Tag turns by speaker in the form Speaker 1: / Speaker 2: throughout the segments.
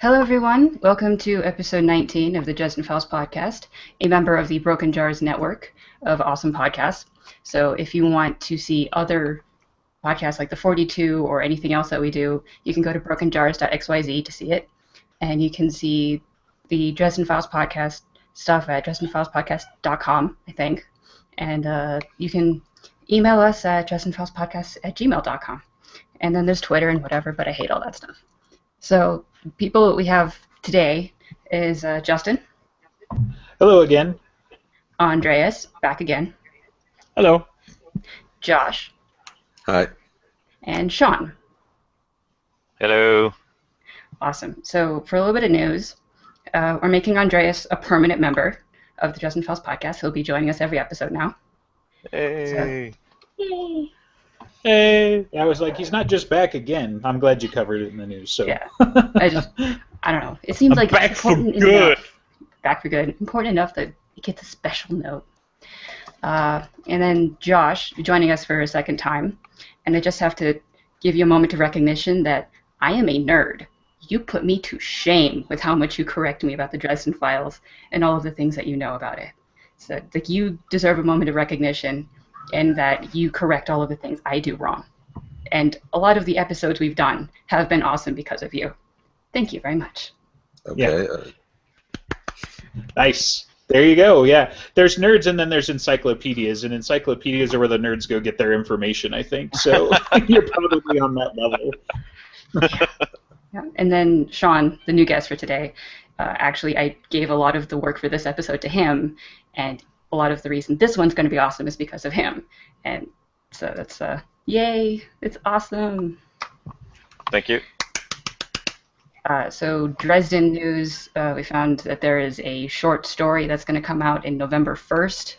Speaker 1: Hello, everyone. Welcome to episode 19 of the Justin Faust podcast, a member of the Broken Jars network of awesome podcasts. So if you want to see other podcasts like the 42 or anything else that we do, you can go to brokenjars.xyz to see it. And you can see the Justin Faust podcast stuff at justinfaustpodcast.com, I think. And you can email us at justinfaustpodcast@gmail.com. And then there's Twitter and whatever, but I hate all that stuff. So people we have today is Justin.
Speaker 2: Hello again.
Speaker 1: Andreas, back again.
Speaker 2: Hello.
Speaker 1: Josh.
Speaker 3: Hi.
Speaker 1: And Sean.
Speaker 4: Hello.
Speaker 1: Awesome. So for a little bit of news, we're making Andreas a permanent member of the Justin Faust podcast. He'll be joining us every episode now.
Speaker 4: Hey.
Speaker 1: Yay.
Speaker 2: Hey. I was like, he's not just back again. I'm glad you covered it in the news. So.
Speaker 1: Yeah. I don't know. It seems like
Speaker 4: back
Speaker 1: it's
Speaker 4: for
Speaker 1: important
Speaker 4: good.
Speaker 1: enough. Back for good. Important enough that it gets a special note. And then Josh joining us for a second time. And I just have to give you a moment of recognition that I am a nerd. You put me to shame with how much you correct me about the Dresden Files and all of the things that you know about it. So like, you deserve a moment of recognition in that you correct all of the things I do wrong. And a lot of the episodes we've done have been awesome because of you. Thank you very much.
Speaker 3: Okay.
Speaker 2: Nice. There you go. Yeah. There's nerds and then there's encyclopedias, and encyclopedias are where the nerds go get their information, I think. So you're probably on that level.
Speaker 1: Yeah. And then Sean, the new guest for today, actually I gave a lot of the work for this episode to him, and a lot of the reason this one's going to be awesome is because of him. And so that's, yay, it's awesome.
Speaker 4: Thank you.
Speaker 1: So Dresden news, we found that there is a short story that's going to come out in November 1st.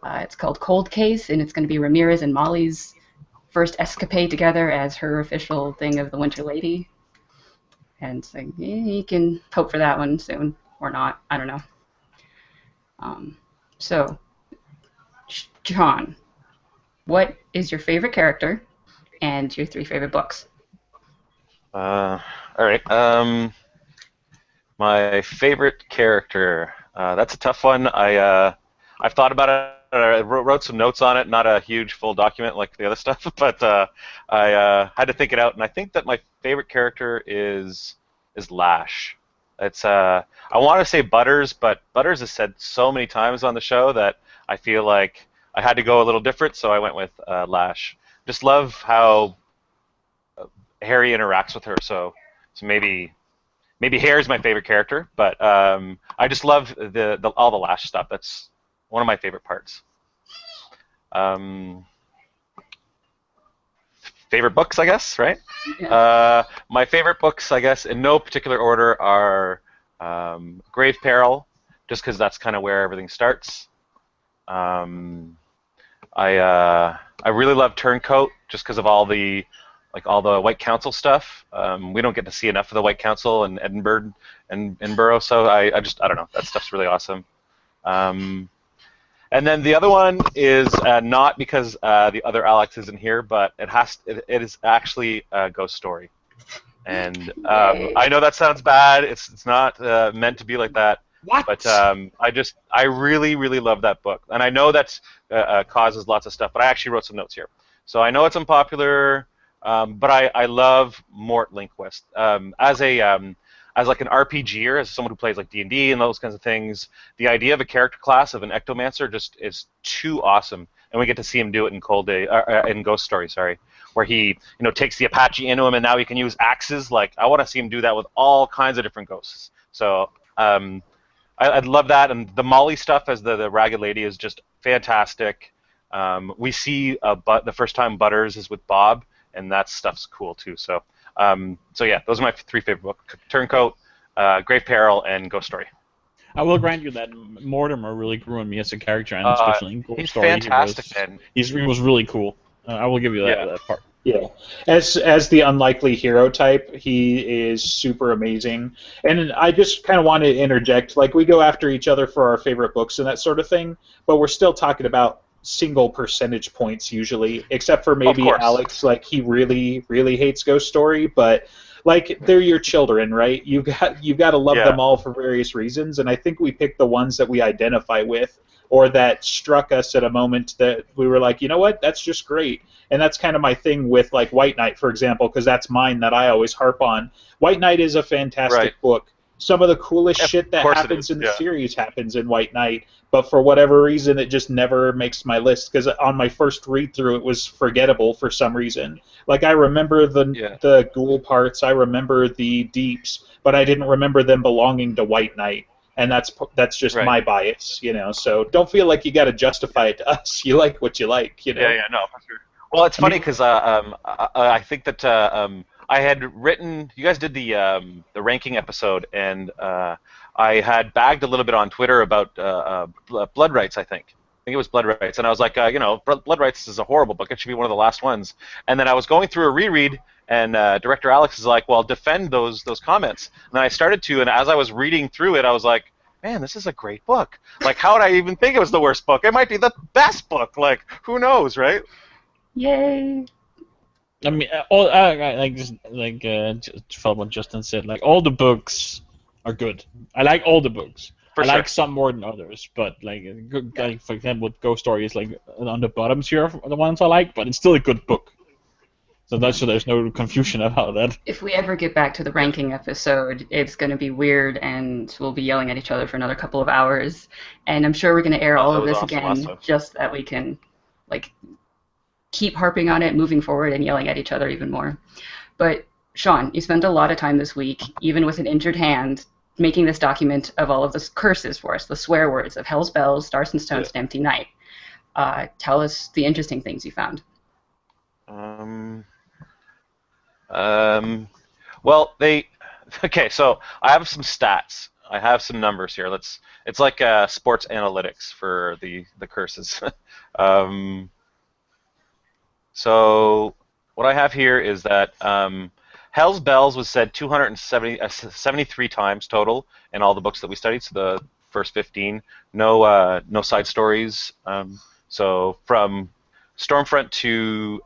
Speaker 1: It's called Cold Case, and it's going to be Ramirez and Molly's first escapade together as her official thing of the Winter Lady. And so you can hope for that one soon, or not, I don't know. So, John, what is your favorite character and your 3 favorite books?
Speaker 4: All right. My favorite character. That's a tough one. I've thought about it. I wrote some notes on it. Not a huge full document like the other stuff, but I had to think it out. And I think that my favorite character is Lash. It's I want to say Butters, but Butters is said so many times on the show that I feel like I had to go a little different, so I went with Lash. Just love how Harry interacts with her, so maybe Harry's my favorite character, but I just love all the Lash stuff. That's one of my favorite parts. Favorite books, I guess, right?
Speaker 1: Yeah.
Speaker 4: My favorite books, I guess, in no particular order, are Grave Peril, just because that's kind of where everything starts. I really love Turncoat, just because of all the White Council stuff. We don't get to see enough of the White Council in Edinburgh, so I don't know. That stuff's really awesome. And then the other one is not because the other Alex isn't here, but it is actually a Ghost Story. And I know that sounds bad. It's not meant to be like that.
Speaker 2: What?
Speaker 4: But I really, really love that book. And I know that causes lots of stuff, but I actually wrote some notes here. So I know it's unpopular, but I love Mort Lindquist. As like an RPGer, as someone who plays like D&D and those kinds of things, the idea of a character class of an Ectomancer just is too awesome, and we get to see him do it in in Ghost Story, where he takes the Apache into him, and now he can use axes. Like I want to see him do that with all kinds of different ghosts. So I'd love that, and the Molly stuff as the Ragged Lady is just fantastic. We see the first time Butters is with Bob, and that stuff's cool too. So yeah, those are my 3 favorite books: Turncoat, Grave Peril, and Ghost Story.
Speaker 5: I will grant you that Mortimer really grew on me as a character, and especially in Ghost Story.
Speaker 4: He's fantastic, man.
Speaker 5: He was really cool. I will give you that part.
Speaker 2: Yeah. As the unlikely hero type, he is super amazing. And I just kind of want to interject, like, we go after each other for our favorite books and that sort of thing, but we're still talking about single percentage points usually, except for maybe Alex. Like, he really, really hates Ghost Story, but like they're your children, right? You've got to love
Speaker 4: Yeah.
Speaker 2: them all for various reasons, and I think we pick the ones that we identify with or that struck us at a moment that we were like, you know what, that's just great. And that's kind of my thing with like White Knight, for example, because that's mine that I always harp on. White Knight is a fantastic
Speaker 4: Right.
Speaker 2: book. Some of the coolest
Speaker 4: Of
Speaker 2: shit that
Speaker 4: course it
Speaker 2: happens
Speaker 4: is,
Speaker 2: in the
Speaker 4: yeah.
Speaker 2: series happens in White Knight, but for whatever reason, it just never makes my list because on my first read through, it was forgettable for some reason. Like I remember
Speaker 4: Yeah.
Speaker 2: the ghoul parts, I remember the deeps, but I didn't remember them belonging to White Knight, and that's just
Speaker 4: Right.
Speaker 2: my bias, you know. So don't feel like you got to justify it to us. You like what you like, you know.
Speaker 4: Yeah, no, for sure. Well, it's
Speaker 2: I
Speaker 4: funny
Speaker 2: mean,
Speaker 4: because I think that I had written. You guys did the ranking episode, and I had bagged a little bit on Twitter about Blood Rights. I think it was Blood Rights, and I was like, Blood Rights is a horrible book. It should be one of the last ones. And then I was going through a reread, and Director Alex is like, well, defend those comments. And then I started to, and as I was reading through it, I was like, man, this is a great book. Like, how would I even think it was the worst book? It might be the best book. Like, who knows, right?
Speaker 1: Yay!
Speaker 5: I mean, just to follow what Justin said, like all the books are good. I like all the books.
Speaker 4: For
Speaker 5: I
Speaker 4: sure.
Speaker 5: like some more than others, but like for example, Ghost Story is like on the bottom tier of the ones I like, but it's still a good book. So there's no confusion about that.
Speaker 1: If we ever get back to the ranking episode, it's going to be weird, and we'll be yelling at each other for another couple of hours. And I'm sure we're going to air all
Speaker 4: That
Speaker 1: of
Speaker 4: was
Speaker 1: this
Speaker 4: awesome
Speaker 1: again,
Speaker 4: last time.
Speaker 1: just that we can, like, keep harping on it, moving forward, and yelling at each other even more. But Sean, you spent a lot of time this week, even with an injured hand, making this document of all of the curses for us, the swear words of Hell's Bells, Stars and Stones, and Empty Night. Tell us the interesting things you found.
Speaker 4: Well, okay, so I have some stats. I have some numbers here. It's like sports analytics for the curses. So what I have here is that Hell's Bells was said 73 times total in all the books that we studied. So the first 15, no side stories. So from Stormfront to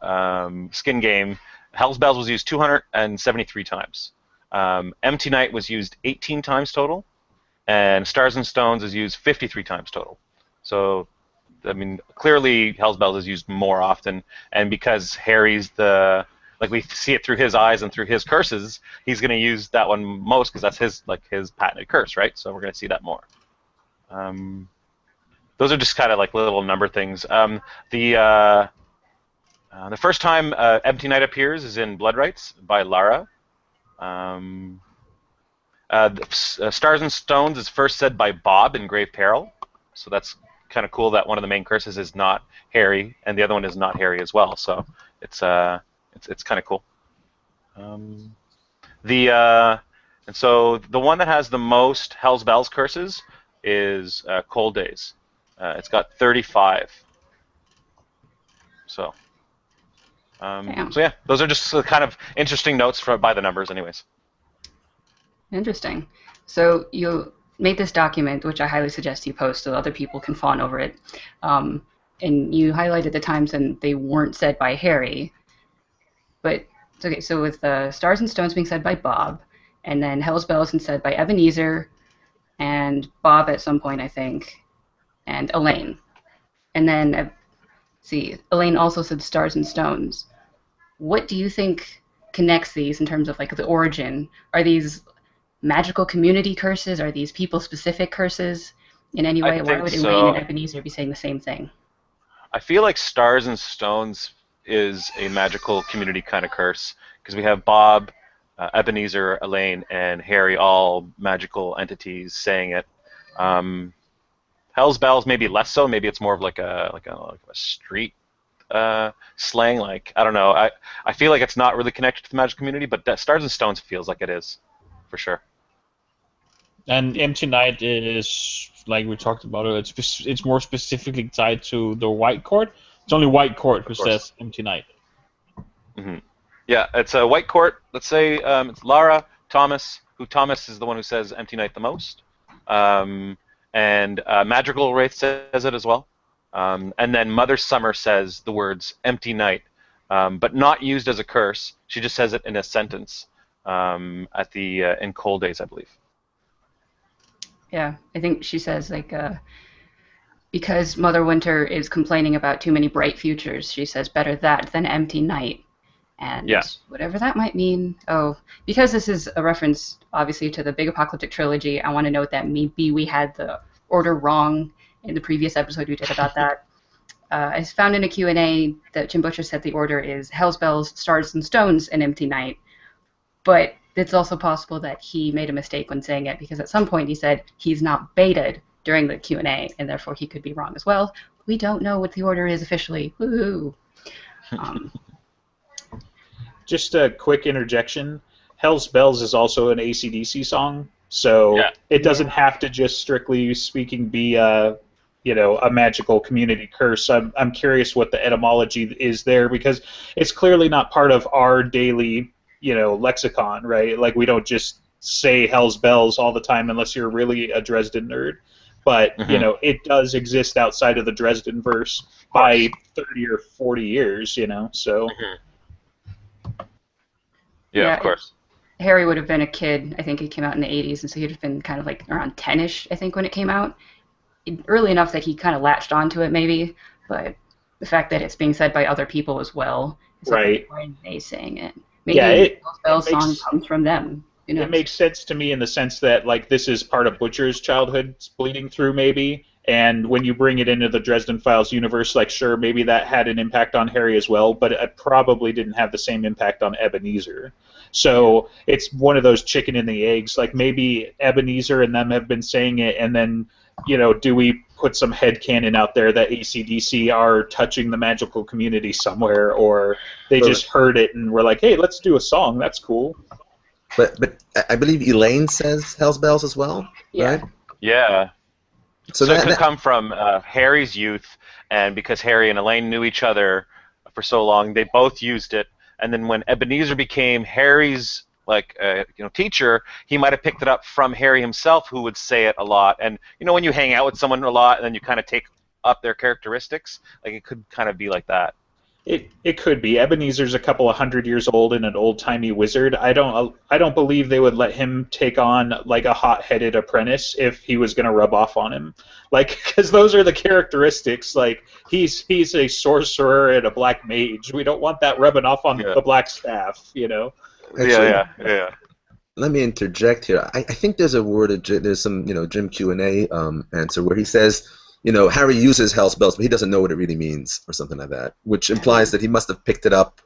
Speaker 4: Skin Game, Hell's Bells was used 273 times. Empty Night was used 18 times total, and Stars and Stones is used 53 times total. So, I mean, clearly Hell's Bells is used more often, and because Harry's we see it through his eyes and through his curses, he's going to use that one most because that's his patented curse, right? So we're going to see that more. Those are just kind of like little number things. The first time Empty Night appears is in Blood Rights by Lara. Stars and Stones is first said by Bob in Grave Peril, so that's kind of cool that one of the main curses is not Harry and the other one is not Harry as well. So it's kind of cool. And so the one that has the most Hell's Bells curses is Cold Days. It's got 35. So yeah, those are just kind of interesting notes by the numbers, anyways.
Speaker 1: Interesting. So you made this document, which I highly suggest you post so other people can fawn over it. And you highlighted the times when they weren't said by Harry. But, okay, so with Stars and Stones being said by Bob, and then Hell's Bells being said by Ebenezer, and Bob at some point, I think, and Elaine. And then, Elaine also said Stars and Stones. What do you think connects these in terms of, like, the origin? Are these magical community curses? Are these people-specific curses in any way? Why would Elaine and Ebenezer be saying the same thing?
Speaker 4: I feel like Stars and Stones is a magical community kind of curse because we have Bob, Ebenezer, Elaine, and Harry, all magical entities saying it. Hell's Bells maybe less so. Maybe it's more of like a street slang. Like, I don't know. I feel like it's not really connected to the magic community, but Stars and Stones feels like it is, for sure.
Speaker 5: And Empty Night is, like we talked about it, it's more specifically tied to the White Court. It's only White Court who says Empty Night.
Speaker 4: Mm-hmm. Yeah, it's a White Court. Let's say it's Lara, Thomas, Thomas is the one who says Empty Night the most. And Madrigal Wraith says it as well. And then Mother Summer says the words Empty Night, but not used as a curse. She just says it in a sentence. at the in Cold Days, I believe.
Speaker 1: Yeah, I think she says like because Mother Winter is complaining about too many bright futures, she says better that than empty night. And
Speaker 4: Yeah.
Speaker 1: whatever that might mean. Oh, because this is a reference, obviously, to the Big Apocalyptic Trilogy, I want to note that maybe we had the order wrong in the previous episode we did about that. I found in a Q&A that Jim Butcher said the order is Hell's Bells, Stars and Stones, and Empty Night. But it's also possible that he made a mistake when saying it, because at some point he said he's not baited during the Q&A, and therefore he could be wrong as well. We don't know what the order is officially. Woohoo!
Speaker 2: Just a quick interjection. Hell's Bells is also an AC/DC song, so it doesn't have to just strictly speaking be a magical community curse. I'm curious what the etymology is there, because it's clearly not part of our daily lexicon, right? Like, we don't just say Hell's Bells all the time unless you're really a Dresden nerd. But it does exist outside of the Dresden verse by 30 or 40 years, so.
Speaker 4: Yeah, of course.
Speaker 1: Harry would have been a kid. I think it came out in the 80s, and so he'd have been kind of like around 10-ish, I think, when it came out. Early enough that he kind of latched onto it, maybe, but the fact that it's being said by other people as well, is like, why are they saying it? Maybe the Bells song comes from them.
Speaker 2: It makes sense to me in the sense that, like, this is part of Butcher's childhood bleeding through, maybe, and when you bring it into the Dresden Files universe, like, sure, maybe that had an impact on Harry as well, but it probably didn't have the same impact on Ebenezer. So it's one of those chicken and the eggs. Like, maybe Ebenezer and them have been saying it, and then, do we put some headcanon out there that AC/DC are touching the magical community somewhere, or they just heard it and were like, hey, let's do a song, that's cool.
Speaker 3: But I believe Elaine says Hell's Bells as well, right?
Speaker 4: Yeah.
Speaker 3: So
Speaker 4: it could come from Harry's youth, and because Harry and Elaine knew each other for so long, they both used it. And then when Ebenezer became Harry's teacher, he might have picked it up from Harry himself, who would say it a lot. And when you hang out with someone a lot, and then you kind of take up their characteristics, like, it could kind of be like that.
Speaker 2: It could be. Ebenezer's a couple of 100 years old and an old-timey wizard. I don't believe they would let him take on, like, a hot-headed apprentice if he was going to rub off on him. Like, because those are the characteristics. Like, he's a sorcerer and a black mage. We don't want that rubbing off on the black staff,
Speaker 3: Actually,
Speaker 4: yeah.
Speaker 3: Let me interject here. I think there's a word, there's some, Jim Q&A answer where he says, Harry uses Hell's Bells, but he doesn't know what it really means, or something like that, which implies that he must have picked it up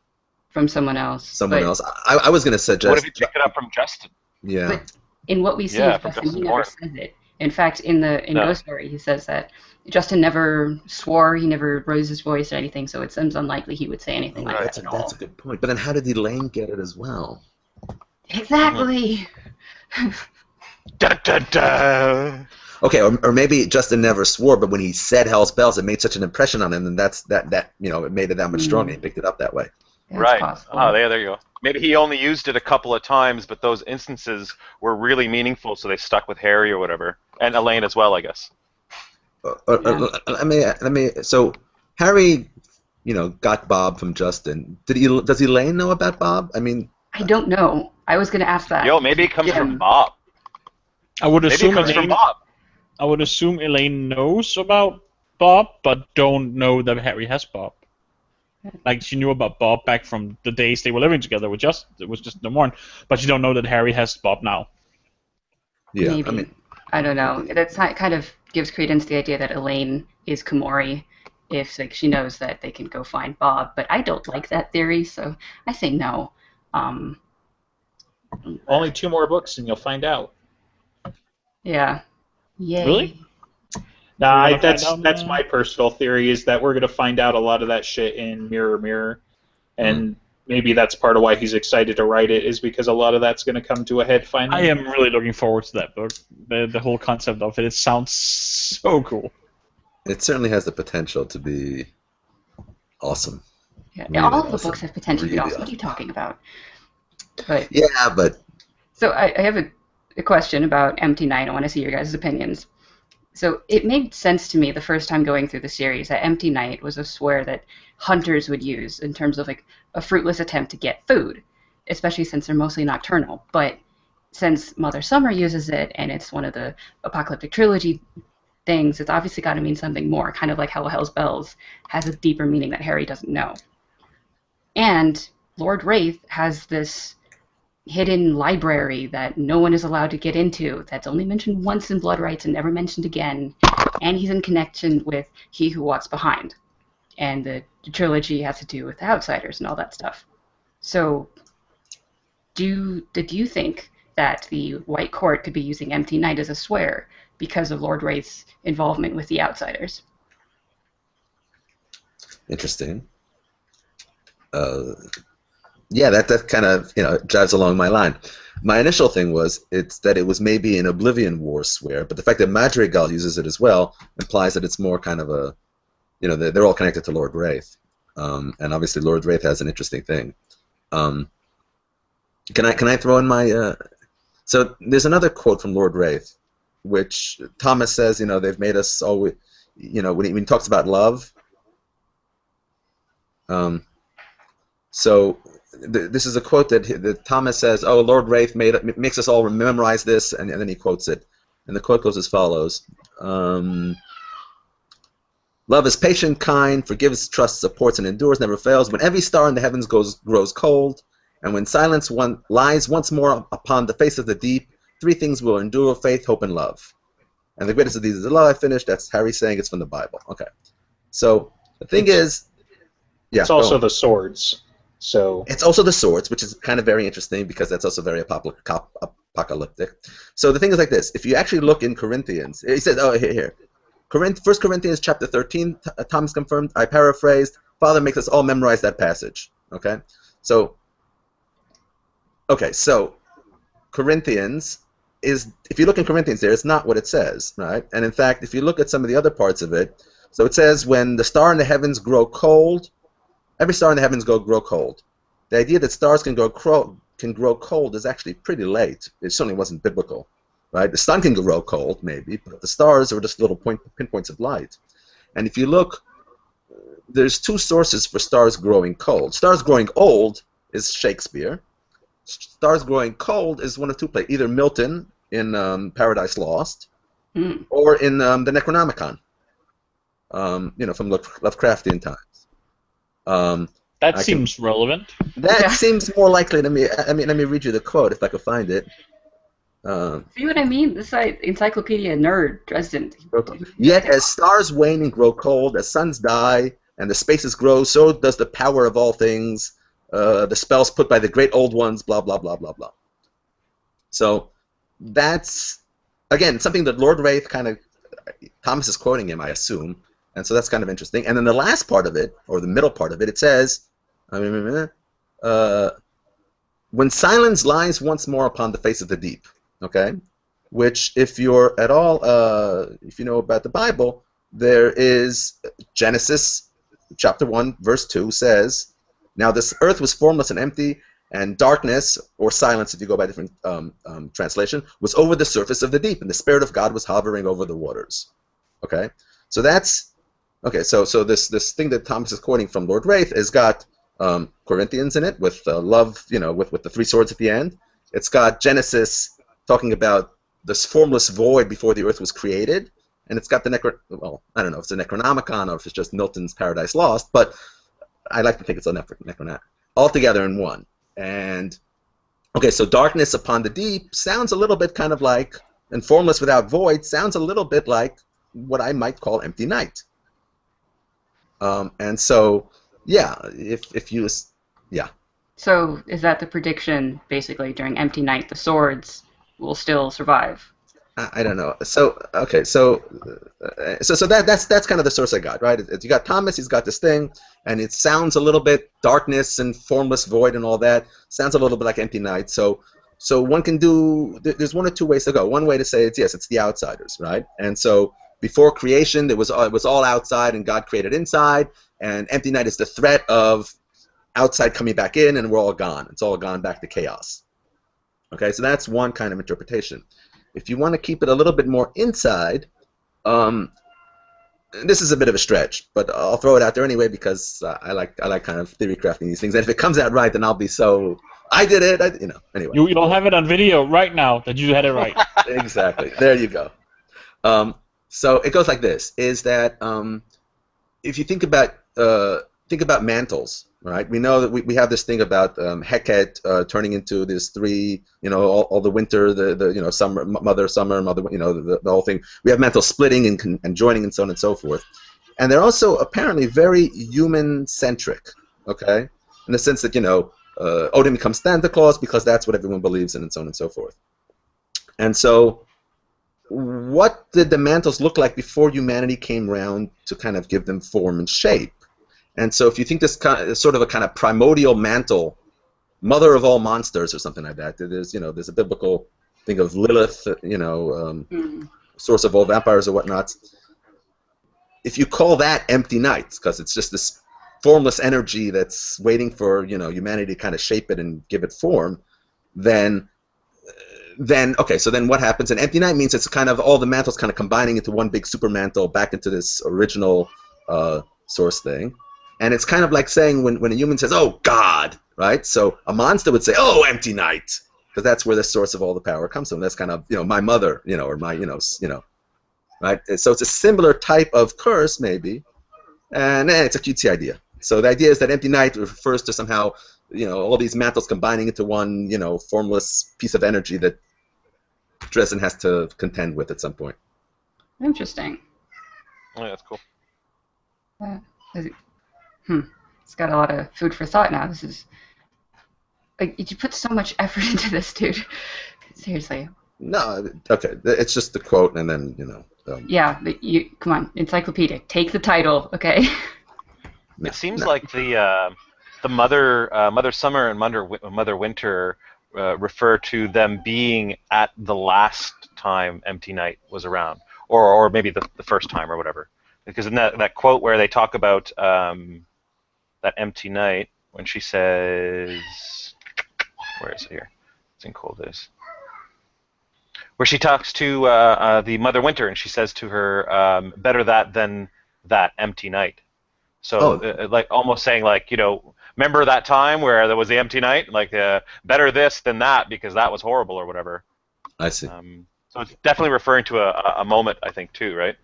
Speaker 1: from someone else.
Speaker 3: I was going to suggest.
Speaker 4: What if he picked it up from Justin?
Speaker 3: Yeah.
Speaker 1: But in what we see, Justin, he never says it. In fact, in Ghost Story, he says that Justin never swore, he never raised his voice or anything, so it seems unlikely he would say anything like that at all.
Speaker 3: That's a good point. But then how did Elaine get it as well?
Speaker 1: Exactly.
Speaker 4: Da da da.
Speaker 3: Okay, or maybe Justin never swore, but when he said Hell's Bells, it made such an impression on him, and that it made it that much stronger. He picked it up that way.
Speaker 1: That's
Speaker 4: right.
Speaker 1: possible.
Speaker 4: Oh, there you go. Maybe he only used it a couple of times, but those instances were really meaningful, so they stuck with Harry or whatever, and Elaine as well, I guess.
Speaker 3: So Harry, got Bob from Justin. Does Elaine know about Bob? I mean,
Speaker 1: I don't know. I was going to ask that.
Speaker 4: Maybe it comes from Bob.
Speaker 5: I would assume
Speaker 4: maybe it comes from Bob.
Speaker 5: I would assume Elaine knows about Bob, but don't know that Harry has Bob. Like, she knew about Bob back from the days they were living together. It was just no more, but you don't know that Harry has Bob now.
Speaker 3: Yeah,
Speaker 1: Maybe. I don't know. That kind of gives credence to the idea that Elaine is Komori, if she knows that they can go find Bob. But I don't like that theory, so I say no.
Speaker 2: Only 2 more books, and you'll find out.
Speaker 1: Yeah. Yay.
Speaker 5: Really?
Speaker 2: Nah, that's my personal theory, is that we're going to find out a lot of that shit in Mirror Mirror, and maybe that's part of why he's excited to write it, is because a lot of that's going to come to a head finally.
Speaker 5: I am really looking forward to that book. The whole concept of it sounds so cool.
Speaker 3: It certainly has the potential to be awesome.
Speaker 1: Yeah,
Speaker 3: really
Speaker 1: all of the
Speaker 3: awesome.
Speaker 1: books have potential to be
Speaker 3: Really
Speaker 1: awesome. What are you talking about? But
Speaker 3: yeah, but
Speaker 1: so I have a question about Empty Night. I want to see your guys' opinions. So it made sense to me the first time going through the series that Empty Night was a swear that hunters would use in terms of a fruitless attempt to get food. especially since they're mostly nocturnal. But since Mother Summer uses it, and it's one of the apocalyptic trilogy things, it's obviously got to mean something more, kind of like how Hell's Bells has a deeper meaning that Harry doesn't know. And Lord Wraith has this hidden library that no one is allowed to get into, that's only mentioned once in Blood Rites and never mentioned again, and he's in connection with He Who Walks Behind. And the trilogy has to do with the Outsiders and all that stuff. So, did you think that the White Court could be using Empty Night as a swear because of Lord Wraith's involvement with the Outsiders?
Speaker 3: Interesting. Yeah, that kind of jives along my line. My initial thing was that it was maybe an Oblivion War swear, but the fact that Madrigal uses it as well implies that it's more kind of a, they're all connected to Lord Wraith, and obviously Lord Wraith has an interesting thing. Can I throw in my? So there's another quote from Lord Wraith, which Thomas says, they've made us always, when he talks about love. So this is a quote that Thomas says, "Oh, Lord Wraith makes us all memorize this," and then he quotes it, and the quote goes as follows: "Love is patient, kind, forgives, trusts, supports, and endures, never fails. When every star in the heavens grows cold, and when silence lies once more upon the face of the deep, three things will endure: faith, hope, and love. And the greatest of these is the love." I finished. That's Harry saying it's from the Bible. Okay, so the thing is, yeah,
Speaker 2: it's also the swords. So
Speaker 3: it's also the swords, which is kind of very interesting because that's also very apocalyptic. So the thing is like this: if you actually look in Corinthians, he says, "Oh, here, 1 Corinthians chapter 13." Thomas confirmed. I paraphrased. Father makes us all memorize that passage. Okay, so Corinthians is, if you look in Corinthians, there, it's not what it says, right? And in fact, if you look at some of the other parts of it, so it says, "When the star in the heavens grow cold." Every star in the heavens grow cold. The idea that stars can grow cold is actually pretty late. It certainly wasn't biblical, right? The sun can grow cold, maybe, but the stars are just little pinpoints of light. And if you look, there's two sources for stars growing cold. Stars growing old is Shakespeare. Stars growing cold is one of two plays, either Milton in Paradise Lost, or in the Necronomicon, from Lovecraftian times.
Speaker 5: That seems relevant.
Speaker 3: That seems more likely to me. I mean, let me read you the quote if I could find it.
Speaker 1: See what I mean? This encyclopedia nerd, Dresden.
Speaker 3: Yet as stars wane and grow cold, as suns die, and the spaces grow, so does the power of all things. The spells put by the great old ones, blah, blah, blah, blah, blah. So that's, again, something that Lord Wraith Thomas is quoting him, I assume. And so that's kind of interesting. And then the last part of it, or the middle part of it, it says, "When silence lies once more upon the face of the deep." Okay, which, if you're at all, if you know about the Bible, there is Genesis chapter 1, verse 2 says, "Now this earth was formless and empty, and darkness," or silence, if you go by different translation, "was over the surface of the deep, and the Spirit of God was hovering over the waters." Okay, so that's. Okay, so this thing that Thomas is quoting from Lord Wraith has got Corinthians in it with love, with the three swords at the end. It's got Genesis talking about this formless void before the earth was created, and it's got the I don't know if it's a Necronomicon or if it's just Milton's Paradise Lost, but I like to think it's a Necronomicon all together in one. And okay, so darkness upon the deep sounds a little bit kind of like, and formless without void sounds a little bit like what I might call empty night. And so, yeah, if you, yeah.
Speaker 1: So is that the prediction, basically, during Empty Night, the swords will still survive?
Speaker 3: I don't know. So, okay, so that's kind of the source I got, right? You got Thomas, he's got this thing, and it sounds a little bit darkness and formless void and all that. Sounds a little bit like Empty Night. So one can do, there's one or two ways to go. One way to say it's the outsiders, right? And so before creation, it was all outside, and God created inside. And Empty Night is the threat of outside coming back in, and we're all gone. It's all gone back to chaos. Okay, so that's one kind of interpretation. If you want to keep it a little bit more inside, this is a bit of a stretch, but I'll throw it out there anyway because I like kind of theory crafting these things. And if it comes out right, then I'll be so I did it. Anyway.
Speaker 5: You'll have it on video right now that you had it right.
Speaker 3: Exactly. There you go. So it goes like this: is that if you think about mantles, right? We know that we have this thing about Hecate turning into this three, all the winter, the summer, mother, the whole thing. We have mantles splitting and joining and so on and so forth. And they're also apparently very human-centric, okay? In the sense that, Odin becomes Santa Claus because that's what everyone believes in and so on and so forth. And so what did the mantles look like before humanity came around to kind of give them form and shape? And so if you think this is sort of a kind of primordial mantle, mother of all monsters or something like that, there's a biblical thing of Lilith, source of all vampires or whatnot. If you call that empty night, because it's just this formless energy that's waiting for humanity to kind of shape it and give it form, then okay, so then what happens? An empty night means it's kind of all the mantles kind of combining into one big super mantle back into this original source thing. And it's kind of like saying when a human says, "Oh God," right? So a monster would say, "Oh, empty night," because that's where the source of all the power comes from. That's kind of my mother, or my right? So it's a similar type of curse maybe, and it's a cutesy idea. So the idea is that empty night refers to somehow all these mantles combining into one formless piece of energy that Dresden has to contend with at some point.
Speaker 1: Interesting.
Speaker 4: Oh, yeah, that's cool.
Speaker 1: It's got a lot of food for thought now. This is you put so much effort into this, dude. Seriously.
Speaker 3: No, okay. It's just the quote, and then
Speaker 1: Yeah, but come on, encyclopedic. Take the title, okay?
Speaker 4: It seems like the Mother Summer and Mother Winter refer to them being at the last time Empty Night was around, or maybe the first time or whatever. Because in that quote where they talk about that empty night, when she says, where is it here? It's in Cold Days. Where she talks to the Mother Winter, and she says to her, better that than that empty night. So, like almost saying, like, remember that time where there was the empty night? Like, better this than that because that was horrible or whatever.
Speaker 3: I see.
Speaker 4: So it's definitely referring to a moment, I think, too, right?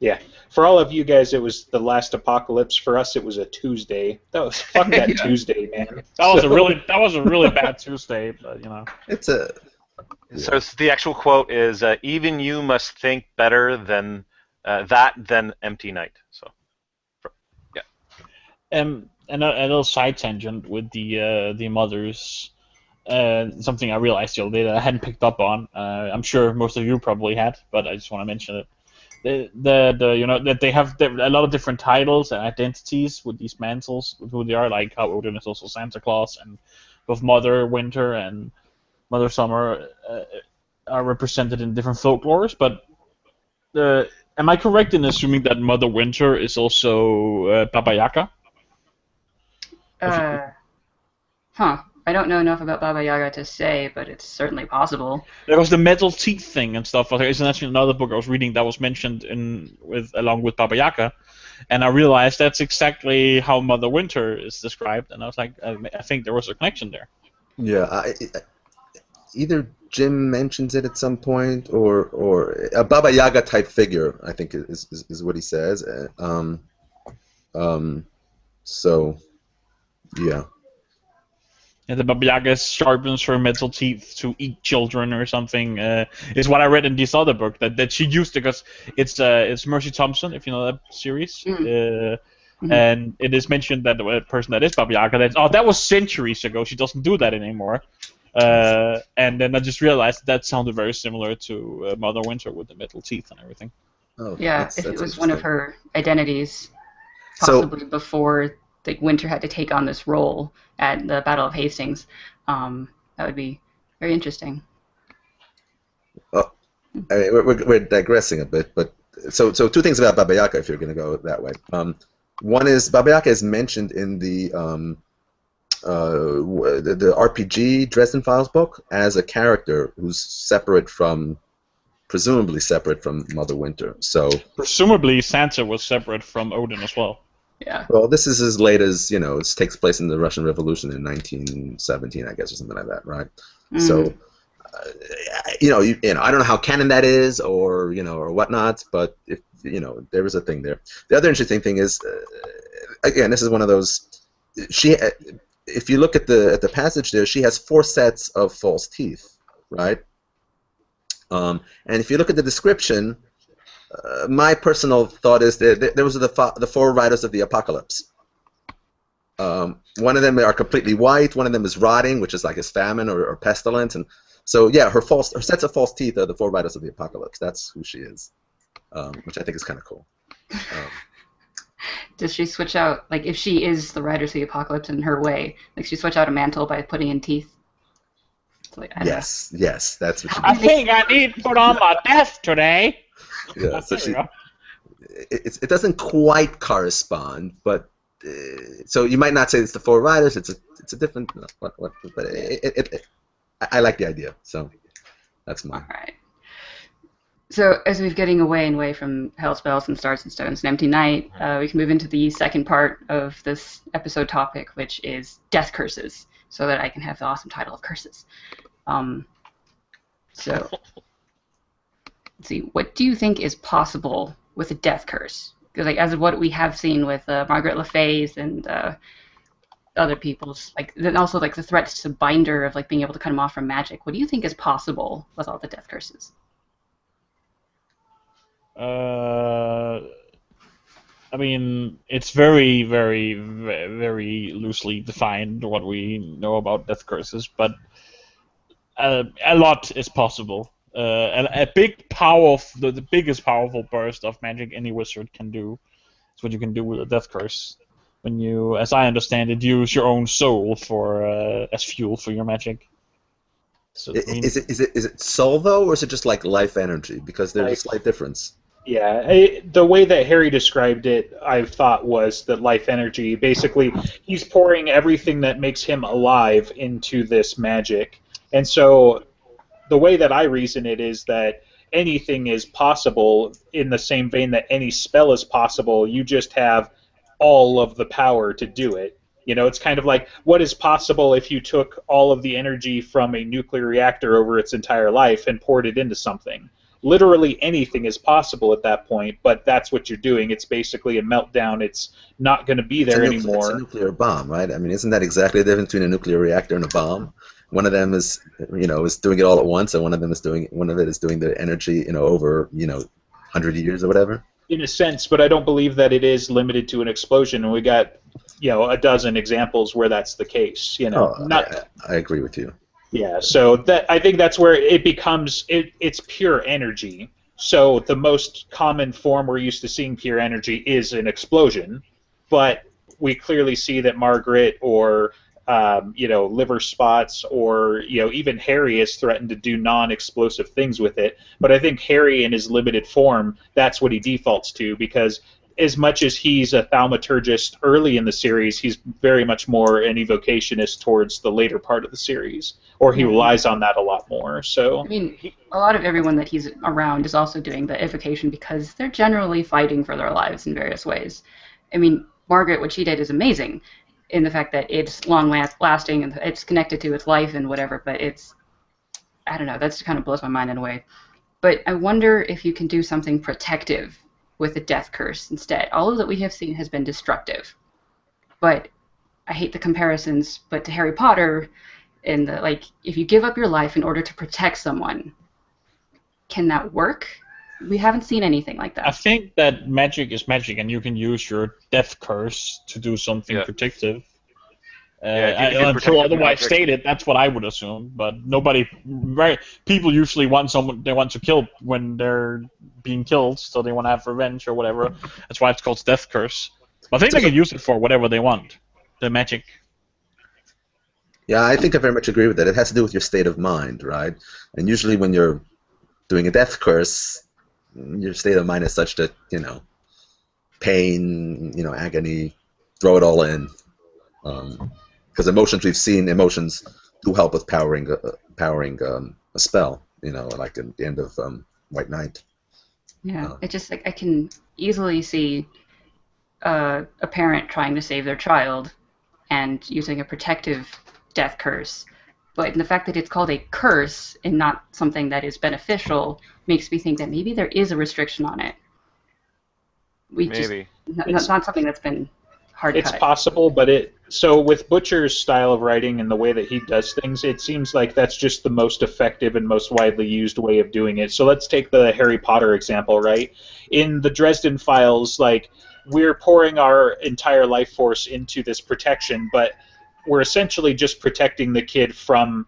Speaker 2: Yeah. For all of you guys, it was the last apocalypse. For us, it was a Tuesday. Fuck that Tuesday, man.
Speaker 5: That was a really bad Tuesday, but
Speaker 3: It's a.
Speaker 4: So the actual quote is, "Even you must think better than that than empty night." So, yeah.
Speaker 5: And a little side tangent with the mothers. Something I realized the other day that I hadn't picked up on. I'm sure most of you probably had, but I just want to mention it. That they have a lot of different titles and identities with these mantles, who they are, like how Odin is also Santa Claus, and both Mother Winter and Mother Summer are represented in different folklores. But am I correct in assuming that Mother Winter is also Baba Yaga?
Speaker 1: I don't know enough about Baba Yaga to say, but it's certainly possible.
Speaker 5: There was the metal teeth thing and stuff. There is actually another book I was reading that was mentioned along with Baba Yaga, and I realized that's exactly how Mother Winter is described, and I was like, I think there was a connection there.
Speaker 3: Yeah, either Jim mentions it at some point, or a Baba Yaga type figure, I think is what he says. So, yeah.
Speaker 5: And the Baba Yaga sharpens her metal teeth to eat children or something. Is what I read in this other book that she used, because it's Mercy Thompson, if you know that series. And it is mentioned that the person that is Baba Yaga, that was centuries ago. She doesn't do that anymore. And then I just realized that sounded very similar to Mother Winter with the metal teeth and everything.
Speaker 3: Oh,
Speaker 1: yeah, if it was one of her identities, possibly before Winter had to take on this role at the Battle of Hastings, that would be very interesting.
Speaker 3: Oh, I mean, we're digressing a bit, but so two things about Baba Yaga, if you're going to go that way. One is Baba Yaga is mentioned in the RPG Dresden Files book as a character who's separate from presumably separate from Mother Winter. So
Speaker 5: Presumably, Sansa was separate from Odin as well.
Speaker 1: Yeah.
Speaker 3: well, this is as late as it takes place in the Russian Revolution in 1917, I guess, or something like that, right?
Speaker 1: Mhm.
Speaker 3: So I don't know how canon that is, or or whatnot, but if there is a thing there. The other interesting thing is, again, this is one of those. If you look at the passage there, she has 4 sets of false teeth, right? And if you look at the description, my personal thought is that there was the 4 riders of the apocalypse. One of them are completely white. One of them is rotting, which is like his famine or pestilence. And so, yeah, her sets of false teeth are the 4 riders of the apocalypse. That's who she is, which I think is kind of cool.
Speaker 1: Does she switch out, like, if she is the Riders of the Apocalypse in her way, like, she switch out a mantle by putting in teeth? It's like, I don't
Speaker 3: Yes, that's what she
Speaker 5: I
Speaker 3: does.
Speaker 5: think I need to put on my death today.
Speaker 3: Yeah, so
Speaker 5: There you go.
Speaker 3: it doesn't quite correspond, but so you might not say it's the 4 riders. It's a different but I like the idea, so that's mine.
Speaker 1: All right. So as we're getting away and away from Hell Spells and Stars and Stones and Empty Night, we can move into the second part of this episode topic, which is Death Curses, so that I can have the awesome title of Curses. So, let's see, what do you think is possible with a Death Curse? Because, like, as of what we have seen with Margaret Le Fay's and other people's, like, then also like the threats to Binder of like being able to cut him off from magic. What do you think is possible with all the Death Curses?
Speaker 5: I mean, it's very, very, very loosely defined what we know about death curses, but a lot is possible. A big power, the biggest powerful burst of magic any wizard can do is what you can do with a death curse. When you, as I understand it, use your own soul for as fuel for your magic. So,
Speaker 3: Is it soul though, or is it just like life energy? Because there's a slight difference.
Speaker 2: Yeah, the way that Harry described it, I thought, was that life energy. Basically, he's pouring everything that makes him alive into this magic. And so the way that I reason it is that anything is possible in the same vein that any spell is possible. You just have all of the power to do it. It's kind of like what is possible if you took all of the energy from a nuclear reactor over its entire life and poured it into something. Literally anything is possible at that point, but that's what you're doing. It's basically a meltdown. It's not going to be there anymore.
Speaker 3: It's a nuclear bomb, right? I mean, isn't that exactly the difference between a nuclear reactor and a bomb? One of them is, is doing it all at once, and one of it is doing the energy, over, 100 years or whatever.
Speaker 2: In a sense, but I don't believe that it is limited to an explosion. And we got, a dozen examples where that's the case.
Speaker 3: I agree with you.
Speaker 2: Yeah, so I think that's where it becomes it's pure energy. So the most common form we're used to seeing pure energy is an explosion, but we clearly see that Margaret or liver spots or even Harry has threatened to do non-explosive things with it. But I think Harry in his limited form, that's what he defaults to, because as much as he's a thaumaturgist early in the series, he's very much more an evocationist towards the later part of the series, or he relies on that a lot more. So
Speaker 1: I mean, a lot of everyone that he's around is also doing the evocation because they're generally fighting for their lives in various ways. I mean, Margaret, what she did is amazing in the fact that it's long-lasting and it's connected to its life and whatever, but I don't know, that kind of blows my mind in a way. But I wonder if you can do something protective with a death curse instead. All of that we have seen has been destructive. But I hate the comparisons, but to Harry Potter, and if you give up your life in order to protect someone, can that work? We haven't seen anything like that.
Speaker 5: I think that magic is magic, and you can use your death curse to do something protective. Until otherwise stated, that's what I would assume. But people usually want someone they want to kill when they're being killed, so they want to have revenge or whatever. That's why it's called death curse. But I think they can use it for whatever they want. The magic.
Speaker 3: Yeah, I think I very much agree with that. It has to do with your state of mind, right? And usually when you're doing a death curse, your state of mind is such that, pain, agony, throw it all in. Because we've seen emotions do help with powering a spell, like at the end of White Knight.
Speaker 1: Yeah, it's just like I can easily see a parent trying to save their child and using a protective death curse. But the fact that it's called a curse and not something that is beneficial makes me think that maybe there is a restriction on it.
Speaker 4: Maybe.
Speaker 1: Not something that's been hard
Speaker 2: It's
Speaker 1: cut.
Speaker 2: possible, but so with Butcher's style of writing and the way that he does things, it seems like that's just the most effective and most widely used way of doing it. So let's take the Harry Potter example, right? In the Dresden Files, like, we're pouring our entire life force into this protection, but we're essentially just protecting the kid from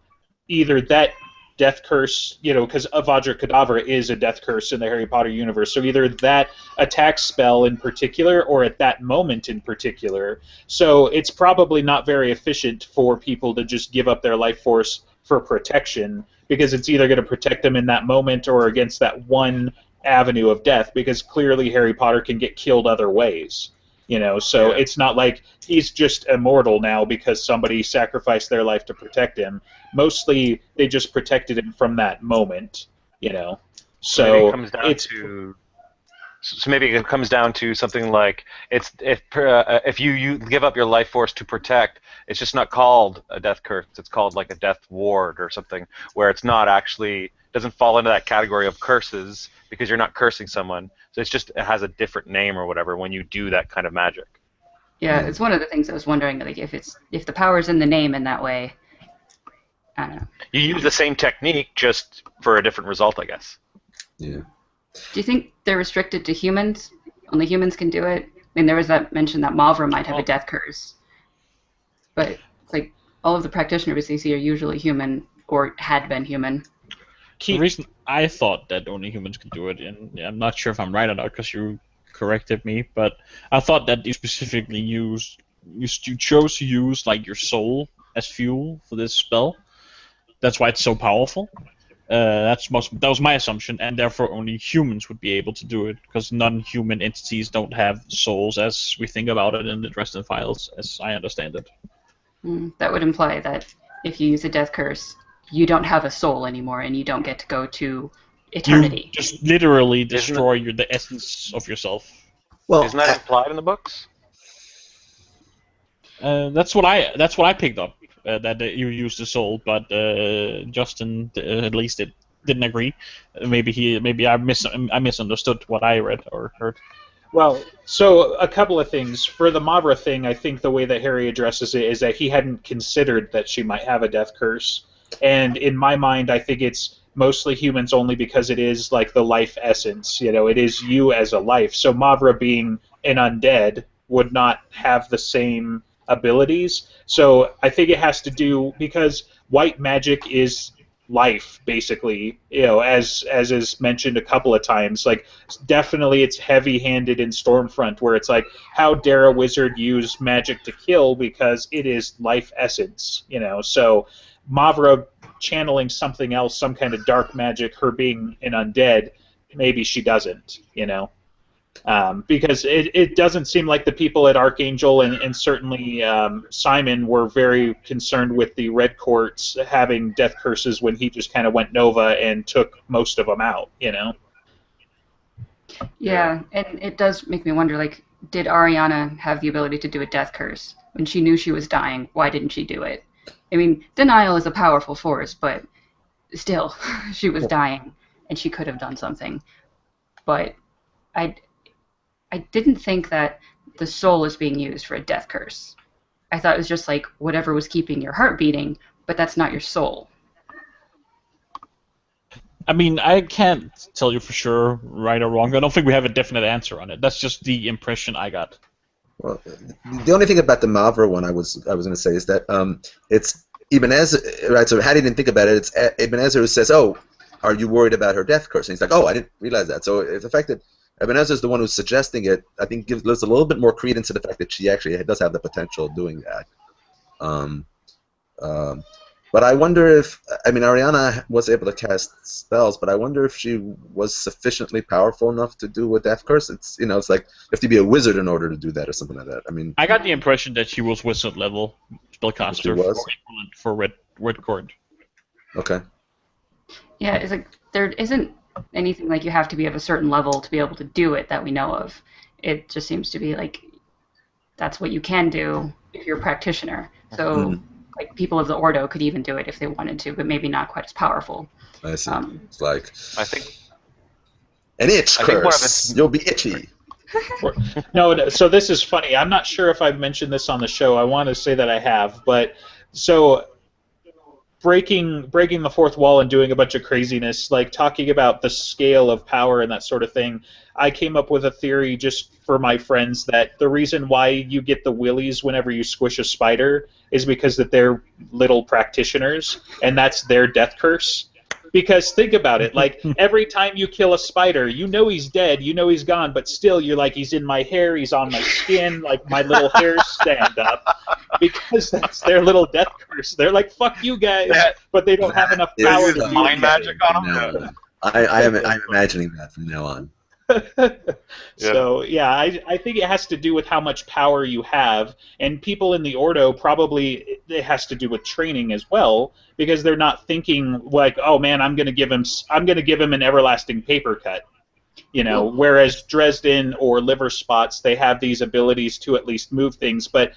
Speaker 2: either that death curse, because Avada Kedavra is a death curse in the Harry Potter universe, so either that attack spell in particular or at that moment in particular. So it's probably not very efficient for people to just give up their life force for protection, because it's either going to protect them in that moment or against that one avenue of death, because clearly Harry Potter can get killed other ways. So it's not like he's just immortal now because somebody sacrificed their life to protect him. Mostly, they just protected him from that moment. So
Speaker 4: maybe it comes down to something like if you give up your life force to protect, it's just not called a death curse. It's called like a death ward or something, where it's not actually doesn't fall into that category of curses because you're not cursing someone. So it has a different name or whatever when you do that kind of magic.
Speaker 1: Yeah, it's one of the things I was wondering, like if the power's in the name in that way. I don't know.
Speaker 4: You use the same technique just for a different result, I guess.
Speaker 3: Yeah.
Speaker 1: Do you think they're restricted to humans? Only humans can do it? I mean, there was that mention that Mavra might have a death curse. But it's like all of the practitioners we see are usually human or had been human.
Speaker 5: The reason I thought that only humans could do it, and I'm not sure if I'm right or not because you corrected me, but I thought that you specifically you chose to use like your soul as fuel for this spell. That's why it's so powerful. That was my assumption, and therefore only humans would be able to do it, because non-human entities don't have souls as we think about it in the Dresden Files, as I understand it.
Speaker 1: That would imply that if you use a death curse, you don't have a soul anymore, and you don't get to go to eternity.
Speaker 5: You just literally destroy the essence of yourself.
Speaker 3: Well,
Speaker 4: isn't that implied in the books?
Speaker 5: That's what I picked up. That you used the soul, but Justin at least didn't agree. Maybe I misunderstood what I read or heard.
Speaker 2: Well, so a couple of things. For the Mavra thing, I think the way that Harry addresses it is that he hadn't considered that she might have a death curse. And in my mind, I think it's mostly humans only because it is like the life essence. It is you as a life. So Mavra being an undead would not have the same abilities. So I think it has to do because white magic is life, basically, as is mentioned a couple of times. Like, definitely it's heavy-handed in Stormfront, where it's like, how dare a wizard use magic to kill, because it is life essence, So Mavra channeling something else, some kind of dark magic, her being an undead, maybe she doesn't, because it doesn't seem like the people at Archangel and certainly Simon were very concerned with the Red Courts having death curses when he just kind of went Nova and took most of them out,
Speaker 1: Yeah, and it does make me wonder, like, did Ariana have the ability to do a death curse? When she knew she was dying, why didn't she do it? I mean, denial is a powerful force, but still, she was dying, and she could have done something. But I didn't think that the soul is being used for a death curse. I thought it was just like whatever was keeping your heart beating, but that's not your soul.
Speaker 5: I mean, I can't tell you for sure, right or wrong. I don't think we have a definite answer on it. That's just the impression I got.
Speaker 3: Well, the only thing about the Mavra one I was going to say is that it's Ibn Ezra, right? So Hattie didn't think about it. It's Ibn Ezra who says, "Oh, are you worried about her death curse?" And he's like, "Oh, I didn't realize that." So it's the fact that Ibn Ezra is the one who's suggesting it, I think, gives a little bit more credence to the fact that she actually does have the potential of doing that. But I wonder if, I mean, Ariana was able to cast spells, but I wonder if she was sufficiently powerful enough to do a death curse. It's it's like you have to be a wizard in order to do that or something like that. I mean,
Speaker 5: I got the impression that she was wizard level spellcaster for Red Court.
Speaker 3: Okay.
Speaker 1: Yeah, it's like there isn't anything like you have to be of a certain level to be able to do it that we know of. It just seems to be like that's what you can do if you're a practitioner. So like people of the Ordo could even do it if they wanted to, but maybe not quite as powerful.
Speaker 3: I see. It's like
Speaker 4: I think
Speaker 3: an itch
Speaker 4: I think one of
Speaker 3: curse.
Speaker 4: its-
Speaker 3: You'll be itchy.
Speaker 2: No, so this is funny. I'm not sure if I've mentioned this on the show. I want to say that I have, but so breaking the fourth wall and doing a bunch of craziness, like talking about the scale of power and that sort of thing. I came up with a theory just for my friends that the reason why you get the willies whenever you squish a spider is because that they're little practitioners, and that's their death curse. Because think about it, like every time you kill a spider, you know he's dead, you know he's gone, but still you're like, he's in my hair, he's on my skin, like my little hairs stand up, because that's their little death curse. They're like, fuck you guys, but they don't have enough power
Speaker 3: Is
Speaker 2: to do
Speaker 4: mind
Speaker 2: it.
Speaker 4: magic on
Speaker 3: From
Speaker 4: them.
Speaker 3: now on. I'm imagining that from now on.
Speaker 2: So yeah, I think it has to do with how much power you have, and people in the Ordo probably it has to do with training as well, because they're not thinking like, oh man, I'm gonna give him an everlasting paper cut, you know. Whereas Dresden or Liver Spots, they have these abilities to at least move things. But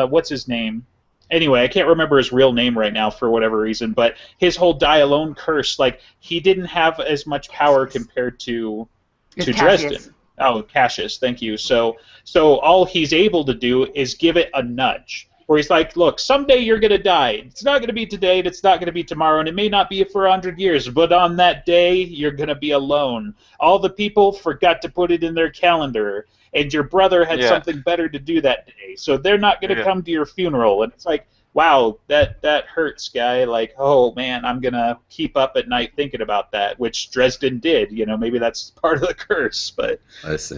Speaker 2: what's his name? Anyway, I can't remember his real name right now for whatever reason, but his whole die alone curse, like he didn't have as much power compared to Dresden.
Speaker 1: Cassius.
Speaker 2: Oh, Cassius, thank you. So all he's able to do is give it a nudge, where he's like, look, someday you're going to die. It's not going to be today, and it's not going to be tomorrow, and it may not be for 100 years, but on that day, you're going to be alone. All the people forgot to put it in their calendar, and your brother had something better to do that day, so they're not going to come to your funeral. And it's like, wow, that hurts, guy. Like, oh man, I'm going to keep up at night thinking about that, which Dresden did. You know, maybe that's part of the curse, but...
Speaker 3: I see.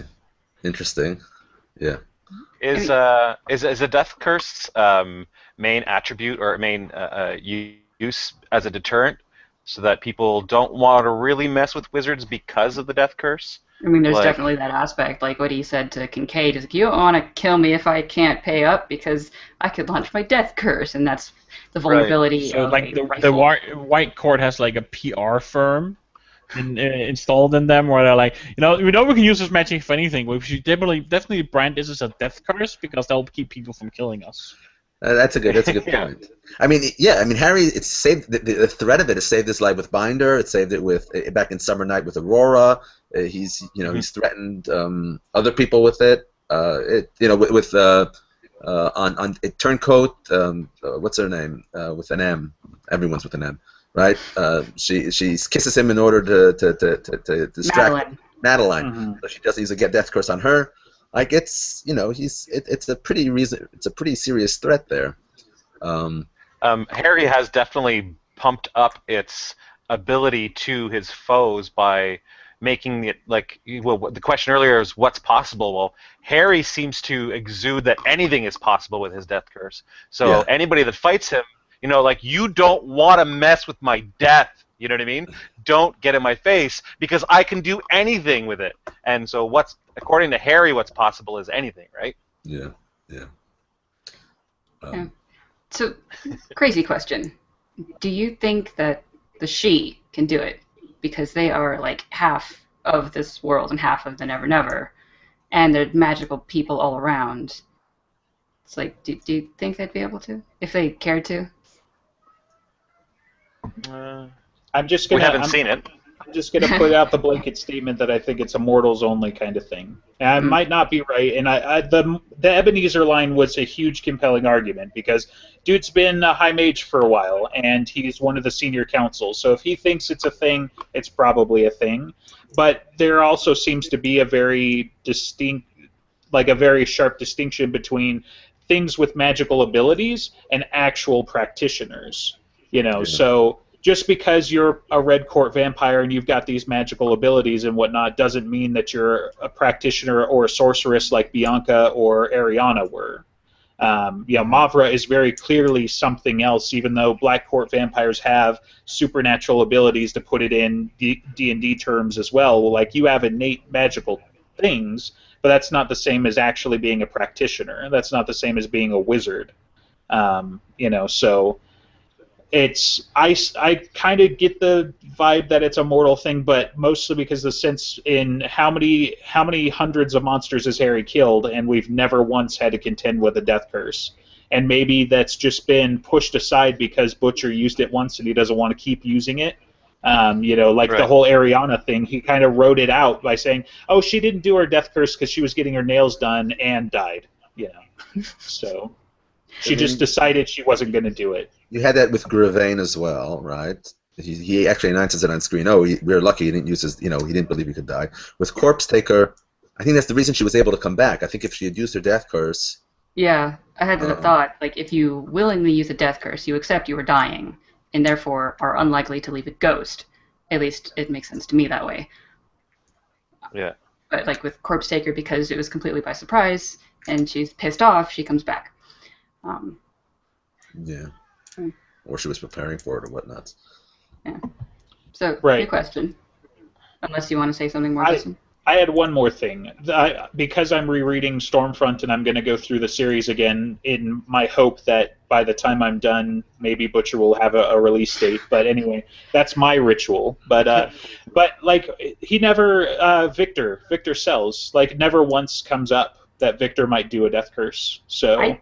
Speaker 3: Interesting. Yeah.
Speaker 4: Is a death curse main attribute or main use as a deterrent, so that people don't want to really mess with wizards because of the death curse?
Speaker 1: I mean, there's
Speaker 4: Like-
Speaker 1: definitely that aspect, like what he said to Kincaid, is like, you don't want to kill me if I can't pay up because I could launch my death curse, and that's the vulnerability
Speaker 5: So
Speaker 1: of
Speaker 5: like
Speaker 1: a
Speaker 5: the
Speaker 1: rifle.
Speaker 5: White Court has like a PR firm installed in them where they're like, we know we can use this magic for anything. We should definitely brand this as a death curse because that'll keep people from killing us.
Speaker 3: That's a good point. I mean, Harry, it's saved the threat of it has saved his life with Binder. It saved it with back in Summer Night with Aurora. He's threatened other people with it. On Turncoat. What's her name? With an M. Everyone's with an M, right? She kisses him in order to distract Madeline.
Speaker 2: Mhm.
Speaker 3: So she doesn't use a death curse on her. Like it's a pretty serious threat there.
Speaker 4: Harry has definitely pumped up its ability to his foes by making it like, well, the question earlier is what's possible. Well, Harry seems to exude that anything is possible with his death curse. So anybody that fights him, like, you don't want to mess with my death. You know what I mean? Don't get in my face because I can do anything with it. And so according to Harry, what's possible is anything, right?
Speaker 3: Yeah.
Speaker 1: So, crazy question. Do you think that the She can do it? Because they are like half of this world and half of the Never Never, and they're magical people all around. It's like, do you think they'd be able to? If they cared to?
Speaker 2: I'm just
Speaker 4: We
Speaker 2: gonna.
Speaker 4: haven't seen it.
Speaker 2: I'm just gonna put out the blanket statement that I think it's a mortals only kind of thing. And I might not be right, and the Ebenezer line was a huge compelling argument because dude's been a high mage for a while, and he's one of the senior council. So if he thinks it's a thing, it's probably a thing. But there also seems to be a very sharp distinction between things with magical abilities and actual practitioners. So just because you're a Red Court vampire and you've got these magical abilities and whatnot doesn't mean that you're a practitioner or a sorceress like Bianca or Ariana were. Mavra is very clearly something else, even though Black Court vampires have supernatural abilities, to put it in D&D terms as well. Like, you have innate magical things, but that's not the same as actually being a practitioner. That's not the same as being a wizard. So I kind of get the vibe that it's a mortal thing, but mostly because the sense in how many hundreds of monsters has Harry killed, and we've never once had to contend with a death curse. And maybe that's just been pushed aside because Butcher used it once and he doesn't want to keep using it. Like the whole Ariana thing, he kind of wrote it out by saying, "Oh, she didn't do her death curse because she was getting her nails done and died." So she just decided she wasn't going to do it.
Speaker 3: You had that with Gravane as well, right? He actually announces it on screen. Oh, we're lucky he didn't use his. He didn't believe he could die. With Corpse Taker, I think that's the reason she was able to come back. I think if she had used her death curse.
Speaker 1: Yeah, I had the thought, like, if you willingly use a death curse, you accept you were dying, and therefore are unlikely to leave a ghost. At least it makes sense to me that way.
Speaker 4: Yeah.
Speaker 1: But, like, with Corpse Taker, because it was completely by surprise, and she's pissed off, she comes back.
Speaker 3: Yeah. Or she was preparing for it or whatnot.
Speaker 1: Yeah. So,
Speaker 2: Right.
Speaker 1: good question. Unless you want to say something more, Jason.
Speaker 2: I had one more thing. Because I'm rereading Stormfront and I'm going to go through the series again in my hope that by the time I'm done, maybe Butcher will have a release date. But anyway, that's my ritual. But like, he never, Victor Sells, like, never once comes up that Victor might do a death curse. So
Speaker 1: I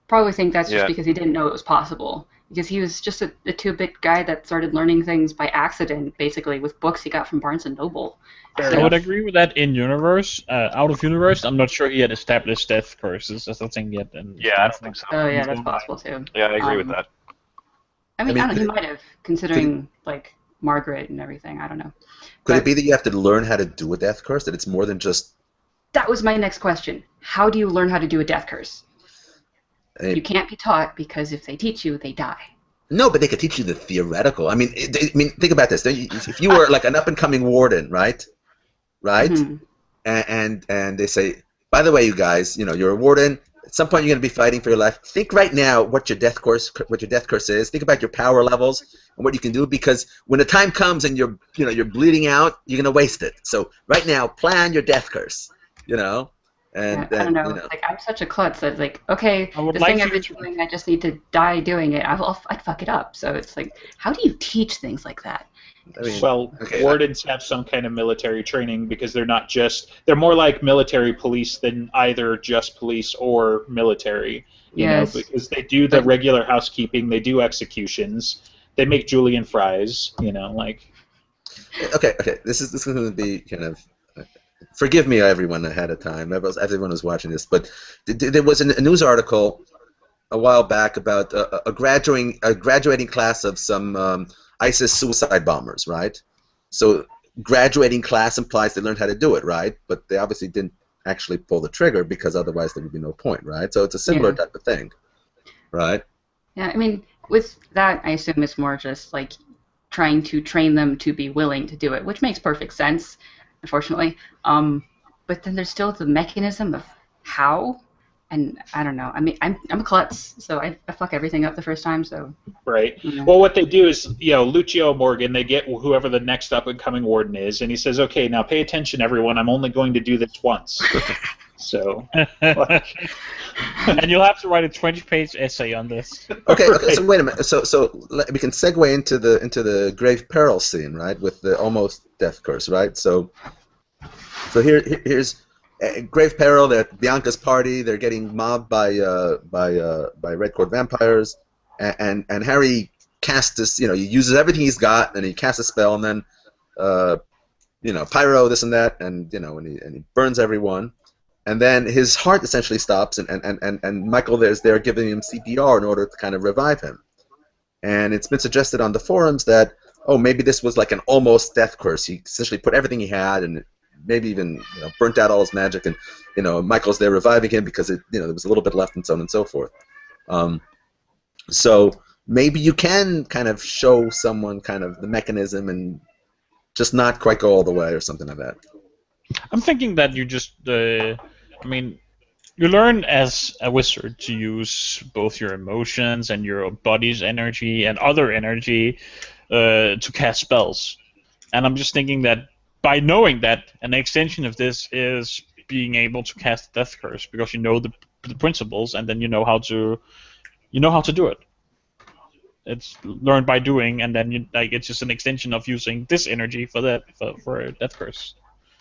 Speaker 1: probably think that's just
Speaker 4: Yeah.
Speaker 1: because he didn't know it was possible. Because he was just a 2-bit guy that started learning things by accident, basically, with books he got from Barnes & Noble.
Speaker 5: I would agree with that in universe. Out of universe, I'm not sure he had established death curses as a thing yet.
Speaker 4: Yeah, I don't think so.
Speaker 1: Oh, yeah, that's possible, too.
Speaker 4: Yeah, I agree with that.
Speaker 1: I mean,
Speaker 3: I
Speaker 1: I
Speaker 3: mean,
Speaker 1: don't know, he might have, considering, like, Margaret and everything. I don't know.
Speaker 3: Could it be that you have to learn how to do a death curse? That it's more than just.
Speaker 1: That was my next question. How do you learn how to do a death curse? You can't be taught, because if they teach you, they die.
Speaker 3: No, but they could teach you the theoretical. I mean, think about this. If you were like an up-and-coming warden, right?
Speaker 1: Mhm.
Speaker 3: And they say, by the way, you guys, you're a warden. At some point, you're going to be fighting for your life. Think right now what your death curse is. Think about your power levels and what you can do, because when the time comes and you're bleeding out, you're going to waste it. So right now, plan your death curse. And
Speaker 1: I don't know. Like, I'm such a klutz that, like, okay,
Speaker 5: I would
Speaker 1: the
Speaker 5: like
Speaker 1: thing
Speaker 5: you
Speaker 1: I've been
Speaker 5: to-
Speaker 1: doing, I just need to die doing it. I'd fuck it up. So it's like, how do you teach things like that?
Speaker 3: I mean,
Speaker 2: Well,
Speaker 3: okay,
Speaker 2: wardens have some kind of military training because they're more like military police than either just police or military.
Speaker 1: Yes.
Speaker 2: Because they do the regular housekeeping, they do executions, they make julienne fries. Like.
Speaker 3: Okay. This is going to be kind of. Forgive me, everyone, ahead of time. Everyone who's watching this, but there was a news article a while back about a graduating class of some ISIS suicide bombers, right? So graduating class implies they learned how to do it, right? But they obviously didn't actually pull the trigger, because otherwise there would be no point, right? So it's a similar type of thing, right?
Speaker 1: Yeah, I mean, with that, I assume it's more just, like, trying to train them to be willing to do it, which makes perfect sense, unfortunately. But then there's still the mechanism of how, and I don't know. I mean, I'm a klutz, so I fuck everything up the first time, so.
Speaker 2: Right.
Speaker 1: Yeah.
Speaker 2: Well, what they do is, Lucio Morgan, they get whoever the next up-and-coming warden is, and he says, "Okay, now pay attention, everyone. I'm only going to do this once." So.
Speaker 5: And you'll have to write a 20-page essay on this.
Speaker 3: Okay.
Speaker 2: Right.
Speaker 3: So wait a minute. So we can segue into the grave peril scene, right? With the almost death curse, right? So here's grave peril. They're at Bianca's party. They're getting mobbed by Red Court vampires, and Harry casts this. He uses everything he's got, and he casts a spell, and then pyro, this and that, and and he burns everyone. And then his heart essentially stops, and Michael is there giving him CPR in order to kind of revive him. And it's been suggested on the forums that, maybe this was like an almost death curse. He essentially put everything he had, and maybe even burnt out all his magic, and Michael's there reviving him because there was a little bit left, and so on and so forth. So maybe you can kind of show someone kind of the mechanism and just not quite go all the way or something like that.
Speaker 5: I'm thinking that you just, you learn as a wizard to use both your emotions and your body's energy and other energy to cast spells. And I'm just thinking that by knowing that, an extension of this is being able to cast Death Curse, because you know the principles, and then you know how to do it. It's learned by doing, and then it's just an extension of using this energy for that for a death curse.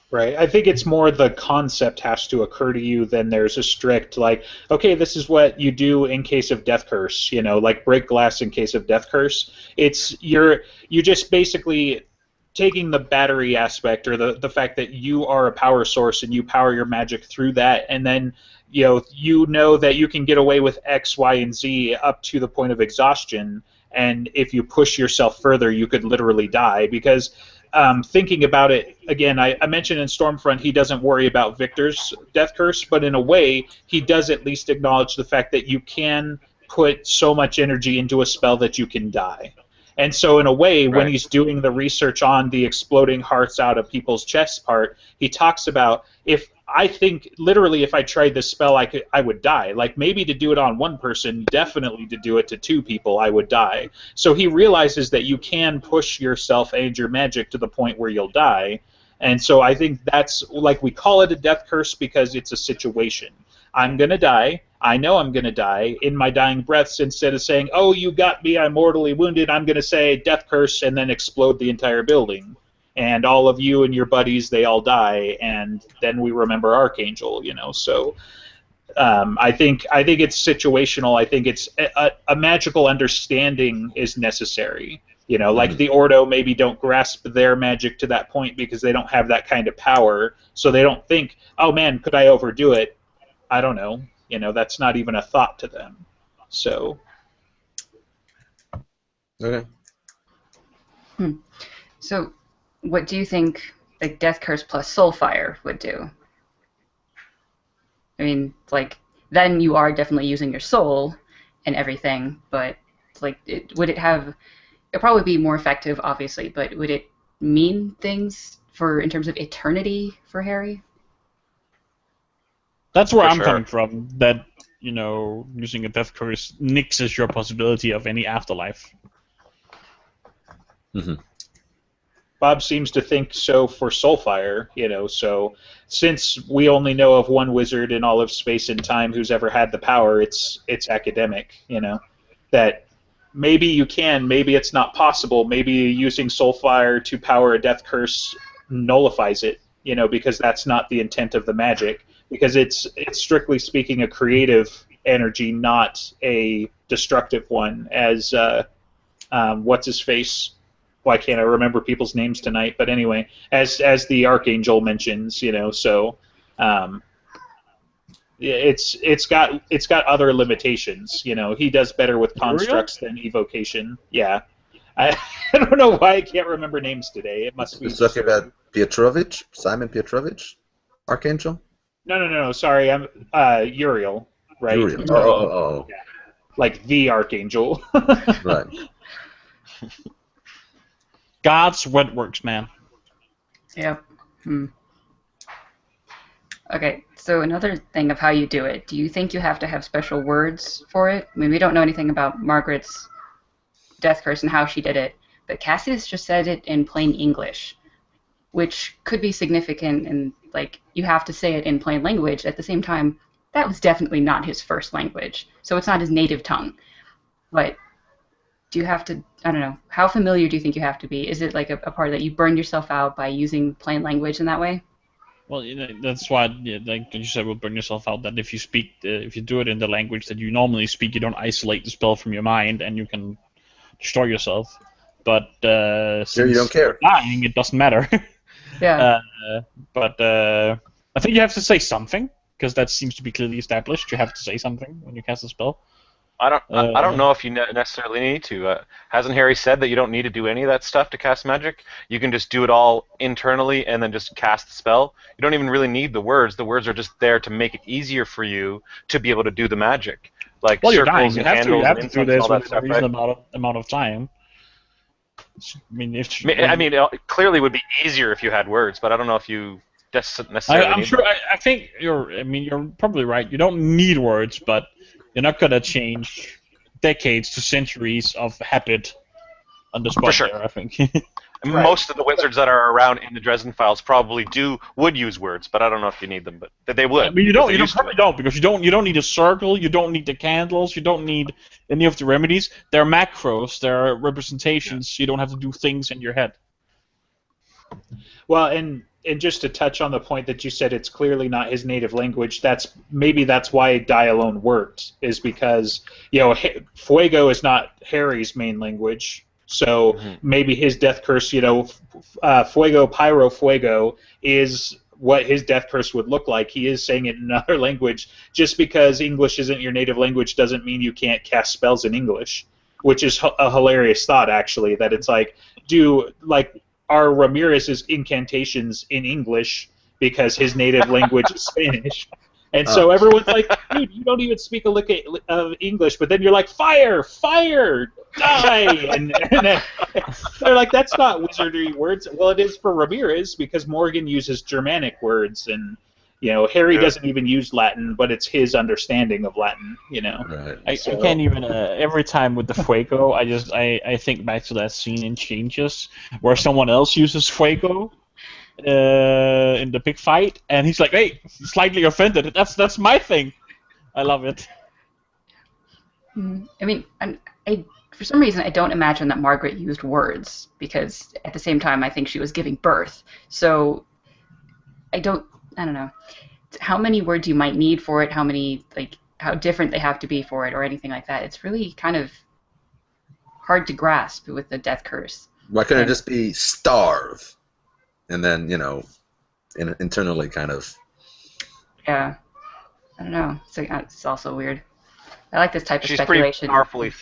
Speaker 2: Right. I think it's more the concept has to occur to you than there's a strict, like, okay, this is what you do in case of death curse, like break glass in case of death curse. It's you just basically taking the battery aspect, or the fact that you are a power source and you power your magic through that, and then you know that you can get away with X, Y, and Z up to the point of exhaustion, and if you push yourself further, you could literally die. Because thinking about it again, I mentioned in Stormfront he doesn't worry about Victor's death curse, but in a way he does at least acknowledge the fact that you can put so much energy into a spell that you can die. And so in a way, when he's doing the research on the exploding hearts out of people's chests part, he talks about, if I think literally if I tried this spell I would die. Like maybe to do it on one person, definitely to do it to two people I would die. So he realizes that you can push yourself and your magic to the point where you'll die. And so I think that's, like, we call it a death curse because it's a situation. I'm going to die. I know I'm going to die. In my dying breaths, instead of saying, oh, you got me, I'm mortally wounded, I'm going to say death curse and then explode the entire building. And all of you and your buddies, they all die, and then we remember Archangel, So I think it's situational. I think it's a magical understanding is necessary. Like the Ordo maybe don't grasp their magic to that point because they don't have that kind of power, so they don't think, oh man, could I overdo it? I don't know. That's not even a thought to them. So.
Speaker 3: Okay.
Speaker 1: So, what do you think like Death Curse plus Soulfire would do? I mean, like, then you are definitely using your soul and everything, but like, would it have? It'd probably be more effective, obviously, but would it mean things in terms of eternity for Harry?
Speaker 5: That's where I'm
Speaker 4: sure.
Speaker 5: coming from. That using a death curse nixes your possibility of any afterlife.
Speaker 3: Mm-hmm.
Speaker 2: Bob seems to think so for Soulfire, so since we only know of one wizard in all of space and time who's ever had the power, it's academic, that maybe you can, maybe it's not possible, maybe using Soulfire to power a death curse nullifies it, because that's not the intent of the magic, because it's strictly speaking a creative energy, not a destructive one, as what's his face? Why can't I remember people's names tonight? But anyway, as the Archangel mentions, so it's got other limitations. He does better with constructs than evocation. Yeah, I don't know why I can't remember names today. It must be.
Speaker 3: You're talking about Pietrovich, Simon Pietrovich, Archangel.
Speaker 2: No. Sorry, I'm Uriel, right?
Speaker 3: Uriel. Oh.
Speaker 2: Yeah. Like the Archangel.
Speaker 3: Right.
Speaker 5: God's wet works, man.
Speaker 1: Yep. Okay, so another thing of how you do it, do you think you have to have special words for it? I mean, we don't know anything about Margaret's death curse and how she did it, but Cassius just said it in plain English, which could be significant, and like you have to say it in plain language. At the same time, that was definitely not his first language, so it's not his native tongue. But do you have to, I don't know, how familiar do you think you have to be? Is it like a part that you burn yourself out by using plain language in that way?
Speaker 5: Well, that's why, like you said, will burn yourself out. That if you do it in the language that you normally speak, you don't isolate the spell from your mind, and you can destroy yourself. But since
Speaker 3: you don't care.
Speaker 5: you're dying, it doesn't matter.
Speaker 1: Yeah.
Speaker 5: But I think you have to say something, because that seems to be clearly established. You have to say something when you cast a spell.
Speaker 4: I don't know if you necessarily need to. Hasn't Harry said that you don't need to do any of that stuff to cast magic? You can just do it all internally and then just cast the spell. You don't even really need the words. The words are just there to make it easier for you to be able to do the magic. Like
Speaker 5: You're dying.
Speaker 4: circles
Speaker 5: You
Speaker 4: and
Speaker 5: have
Speaker 4: candles
Speaker 5: to
Speaker 4: and
Speaker 5: do
Speaker 4: incense and
Speaker 5: this
Speaker 4: all that
Speaker 5: within a
Speaker 4: stuff, right?
Speaker 5: reasonable amount of time.
Speaker 4: I mean, it clearly would be easier if you had words, but I don't know if you necessarily
Speaker 5: I'm
Speaker 4: need
Speaker 5: sure.
Speaker 4: them.
Speaker 5: I think you're probably right. You don't need words, but you're not gonna change decades to centuries of habit on the spot
Speaker 4: sure.
Speaker 5: there, I think.
Speaker 4: And
Speaker 2: Right.
Speaker 4: most of the wizards that are around in the Dresden Files probably would use words, but I don't know if you need them, but they would.
Speaker 5: I mean, you
Speaker 4: because
Speaker 5: don't.
Speaker 4: they're
Speaker 5: You don't,
Speaker 4: used to
Speaker 5: probably don't, because you don't need a circle. You don't need the candles. You don't need any of the remedies. They're macros. They're representations. You don't have to do things in your head.
Speaker 2: Well, and just to touch on the point that you said, it's clearly not his native language. That's why Die Alone worked, is because Fuego is not Harry's main language. So maybe his death curse, Fuego Pyro Fuego is what his death curse would look like. He is saying it in another language. Just because English isn't your native language doesn't mean you can't cast spells in English, which is a hilarious thought, actually. That it's like, are Ramirez's incantations in English because his native language is Spanish? And so everyone's like, dude, you don't even speak a lick of English, but then you're like, fire, die! And they're like, that's not wizardry words. Well, it is for Ramirez, because Morgan uses Germanic words, and Harry doesn't even use Latin, but it's his understanding of Latin,
Speaker 3: Right.
Speaker 5: I can't even. Every time with the Fuego, I think back to that scene in Changes where someone else uses Fuego in the big fight, and he's like, "Hey, slightly offended. That's my thing." I love it.
Speaker 1: I mean, for some reason, I don't imagine that Margaret used words, because at the same time, I think she was giving birth. So I don't know how many words you might need for it, how different they have to be for it, or anything like that. It's really kind of hard to grasp with the death curse.
Speaker 3: Why couldn't it just be starve? And then, internally kind of...
Speaker 1: Yeah. I don't know. It's also weird. I like this type of
Speaker 4: She's
Speaker 1: speculation.
Speaker 4: pretty powerfully...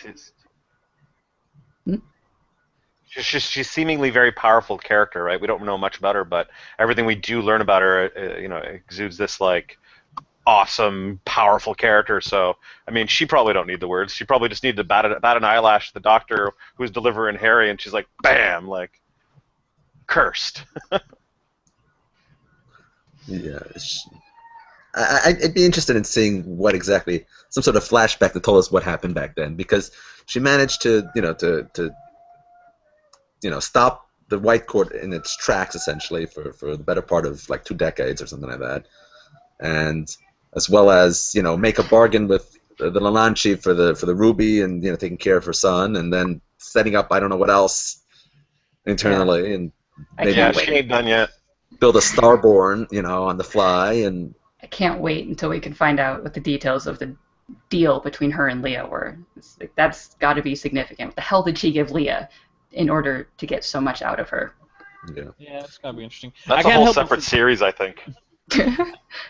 Speaker 4: She's seemingly very powerful character, right? We don't know much about her, but everything we do learn about her, exudes this awesome, powerful character. So, I mean, she probably don't need the words. She probably just needed to bat an eyelash to the doctor who's delivering Harry, and she's like, bam, cursed.
Speaker 3: Yeah. I'd be interested in seeing what exactly, some sort of flashback that told us what happened back then, because she managed to stop the White Court in its tracks, essentially, for the better part of 2 decades or something like that, and as well as make a bargain with the Lalanchi for the ruby, and taking care of her son, and then setting up I don't know what else internally, and maybe
Speaker 4: she ain't done yet.
Speaker 3: build a Starborn, on the fly, and
Speaker 1: I can't wait until we can find out what the details of the deal between her and Leah were. That's got to be significant. What the hell did she give Leah in order to get so much out of her?
Speaker 5: Yeah, that's gotta be interesting.
Speaker 4: That's a whole separate series, I think.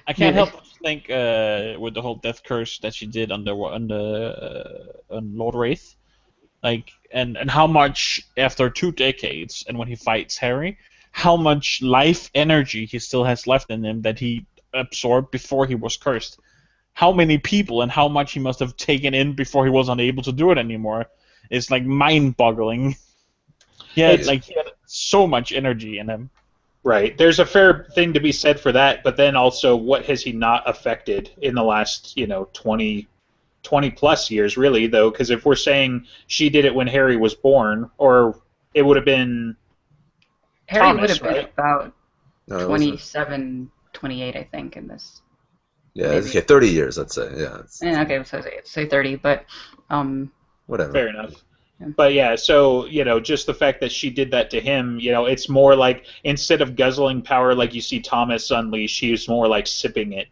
Speaker 5: I can't help but think with the whole death curse that she did on Lord Wraith, and how much after 2 decades, and when he fights Harry, how much life energy he still has left in him that he absorbed before he was cursed. How many people and how much he must have taken in before he was unable to do it anymore is mind-boggling. He had so much energy in him.
Speaker 2: Right. There's a fair thing to be said for that, but then also, what has he not affected in the last 20 plus years, really, though? Because if we're saying she did it when Harry was born, or it would have been
Speaker 1: Harry
Speaker 2: Thomas,
Speaker 1: would have been
Speaker 2: right?
Speaker 1: about
Speaker 3: No,
Speaker 1: 27, 28, I think, in this.
Speaker 3: yeah,
Speaker 1: maybe.
Speaker 3: okay, 30 years, let's say. Yeah,
Speaker 1: Okay, so say 30, but
Speaker 3: whatever.
Speaker 2: Fair enough. But yeah, so just the fact that she did that to him, it's more like, instead of guzzling power like you see Thomas unleash, he's more like sipping it,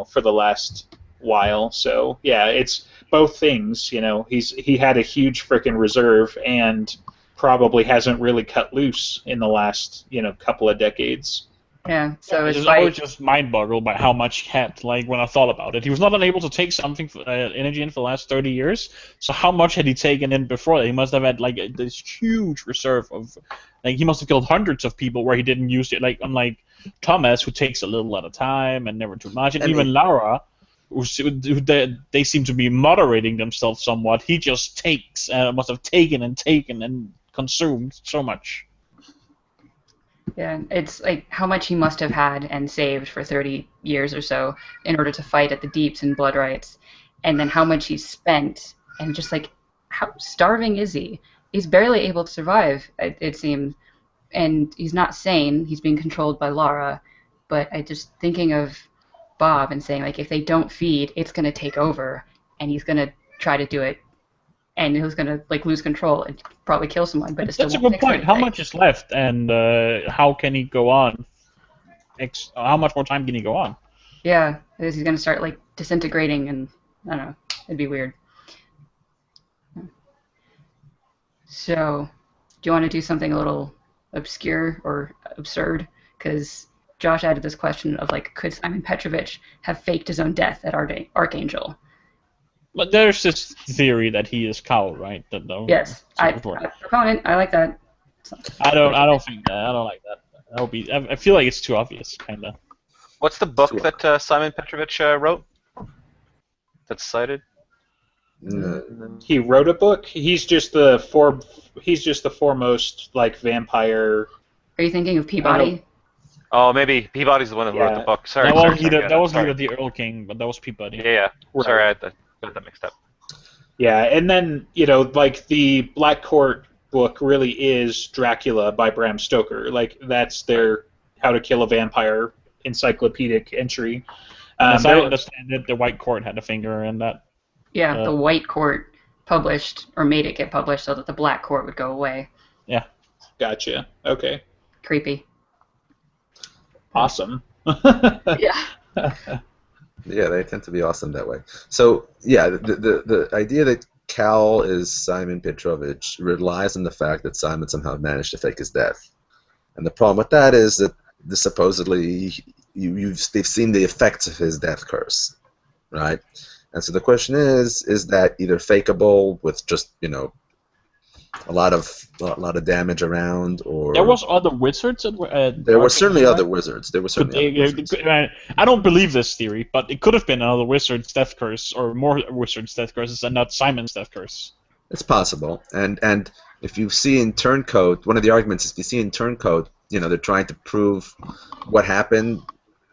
Speaker 2: for the last while. So yeah, it's both things. He had a huge frickin' reserve, and probably hasn't really cut loose in the last couple of decades.
Speaker 1: yeah. So
Speaker 5: I
Speaker 1: it's
Speaker 5: was
Speaker 1: like
Speaker 5: always just mind-boggled by how much he had. When I thought about it, he was not unable to take something energy in for the last 30 years. So how much had he taken in before that? He must have had this huge reserve of. He must have killed hundreds of people where he didn't use it. Unlike Thomas, who takes a little at a time and never too much, and even Laura, who they seem to be moderating themselves somewhat. He just takes, must have taken and consumed so much.
Speaker 1: Yeah, it's like how much he must have had and saved for 30 years or so in order to fight at the Deeps and Blood Rites, and then how much he spent, and just how starving is he? he's barely able to survive, it seems, and he's not sane. He's being controlled by Lara. But I just thinking of Bob and saying, like, if they don't feed, it's going to take over, and he's going to try to do it, and he's going to, like, lose control and probably kill someone, but it still
Speaker 5: That's a
Speaker 1: won't
Speaker 5: good
Speaker 1: fix
Speaker 5: point. How
Speaker 1: anything.
Speaker 5: much is left, and how can he go on? How much more time can he go on?
Speaker 1: Yeah, because he's going to start, like, disintegrating, and I don't know. It'd be weird. So, do you want to do something a little obscure or absurd? Because Josh added this question of, like, could Simon Petrovich have faked his own death at Archangel?
Speaker 5: But there's this theory that he is Cal, right?
Speaker 1: Yes, proponent. I like that.
Speaker 5: I don't think that. I don't like that. That would be. I feel like it's too obvious, kind of.
Speaker 4: What's the book that Simon Petrovich wrote? That's cited.
Speaker 2: He wrote a book. He's just the foremost like vampire.
Speaker 1: Are you thinking of Peabody?
Speaker 4: Oh, maybe Peabody's the one that wrote the book. Sorry,
Speaker 5: that was Leader the Earl King, but that was Peabody.
Speaker 4: Yeah.
Speaker 2: Right.
Speaker 4: Sorry, I got that mixed up.
Speaker 2: Yeah, and then like the Black Court book really is Dracula by Bram Stoker. Like that's their How to Kill a Vampire encyclopedic entry.
Speaker 5: As I understand it, the White Court had a finger in that.
Speaker 1: Yeah, the White Court published or made it get published so that the Black Court would go away.
Speaker 5: Yeah.
Speaker 2: Gotcha. Okay.
Speaker 1: Creepy.
Speaker 2: Awesome.
Speaker 1: Yeah.
Speaker 3: Yeah, they tend to be awesome that way. So, yeah, the idea that Cal is Simon Petrovich relies on the fact that Simon somehow managed to fake his death. And the problem with that is that supposedly they've seen the effects of his death curse, right? And so the question is that either fakeable with just, a lot of damage around, or
Speaker 5: there was other wizards.
Speaker 3: There were certainly other wizards.
Speaker 5: I don't believe this theory, but it could have been another wizard's death curse, or more wizards' death curses, and not Simon's death curse.
Speaker 3: It's possible, and if you see in Turncoat, one of the arguments is if you see in Turncoat, they're trying to prove what happened.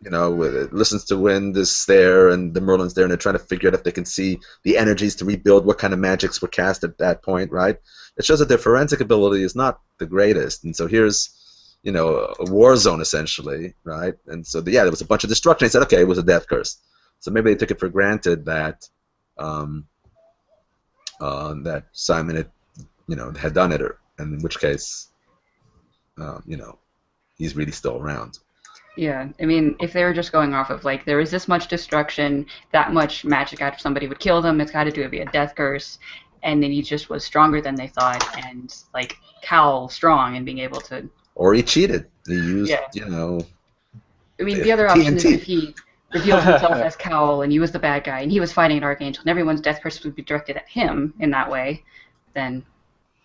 Speaker 3: Listens to Wind is there, and the Merlin's there, and they're trying to figure out if they can see the energies to rebuild what kind of magics were cast at that point, right? It shows that their forensic ability is not the greatest, and so here's, a war zone essentially, right? And so, there was a bunch of destruction. They said, okay, it was a death curse. So maybe they took it for granted that that Simon had done it, and in which case, he's really still around.
Speaker 1: Yeah, I mean, if they were just going off of, like, there is this much destruction, that much magic out of somebody would kill them, it's got to do it via death curse, and then he just was stronger than they thought, and, like, Cal strong and being able to...
Speaker 3: Or he cheated. He used,
Speaker 1: I mean, the other option is if he revealed himself as Cal, and he was the bad guy, and he was fighting an Archangel, and everyone's death curse would be directed at him in that way, then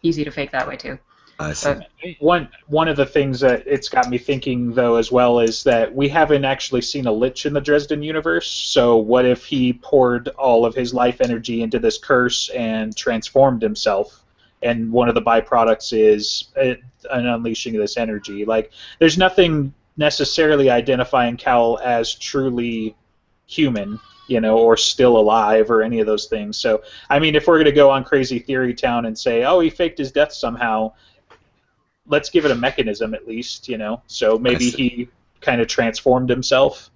Speaker 1: easy to fake that way, too.
Speaker 3: I see.
Speaker 2: One of the things that it's got me thinking, though, as well, is that we haven't actually seen a Lich in the Dresden universe, so what if he poured all of his life energy into this curse and transformed himself, and one of the byproducts is an unleashing of this energy? Like, there's nothing necessarily identifying Cal as truly human, or still alive, or any of those things. So, I mean, if we're going to go on Crazy Theory Town and say, oh, he faked his death somehow, let's give it a mechanism at least, So maybe he kind of transformed himself.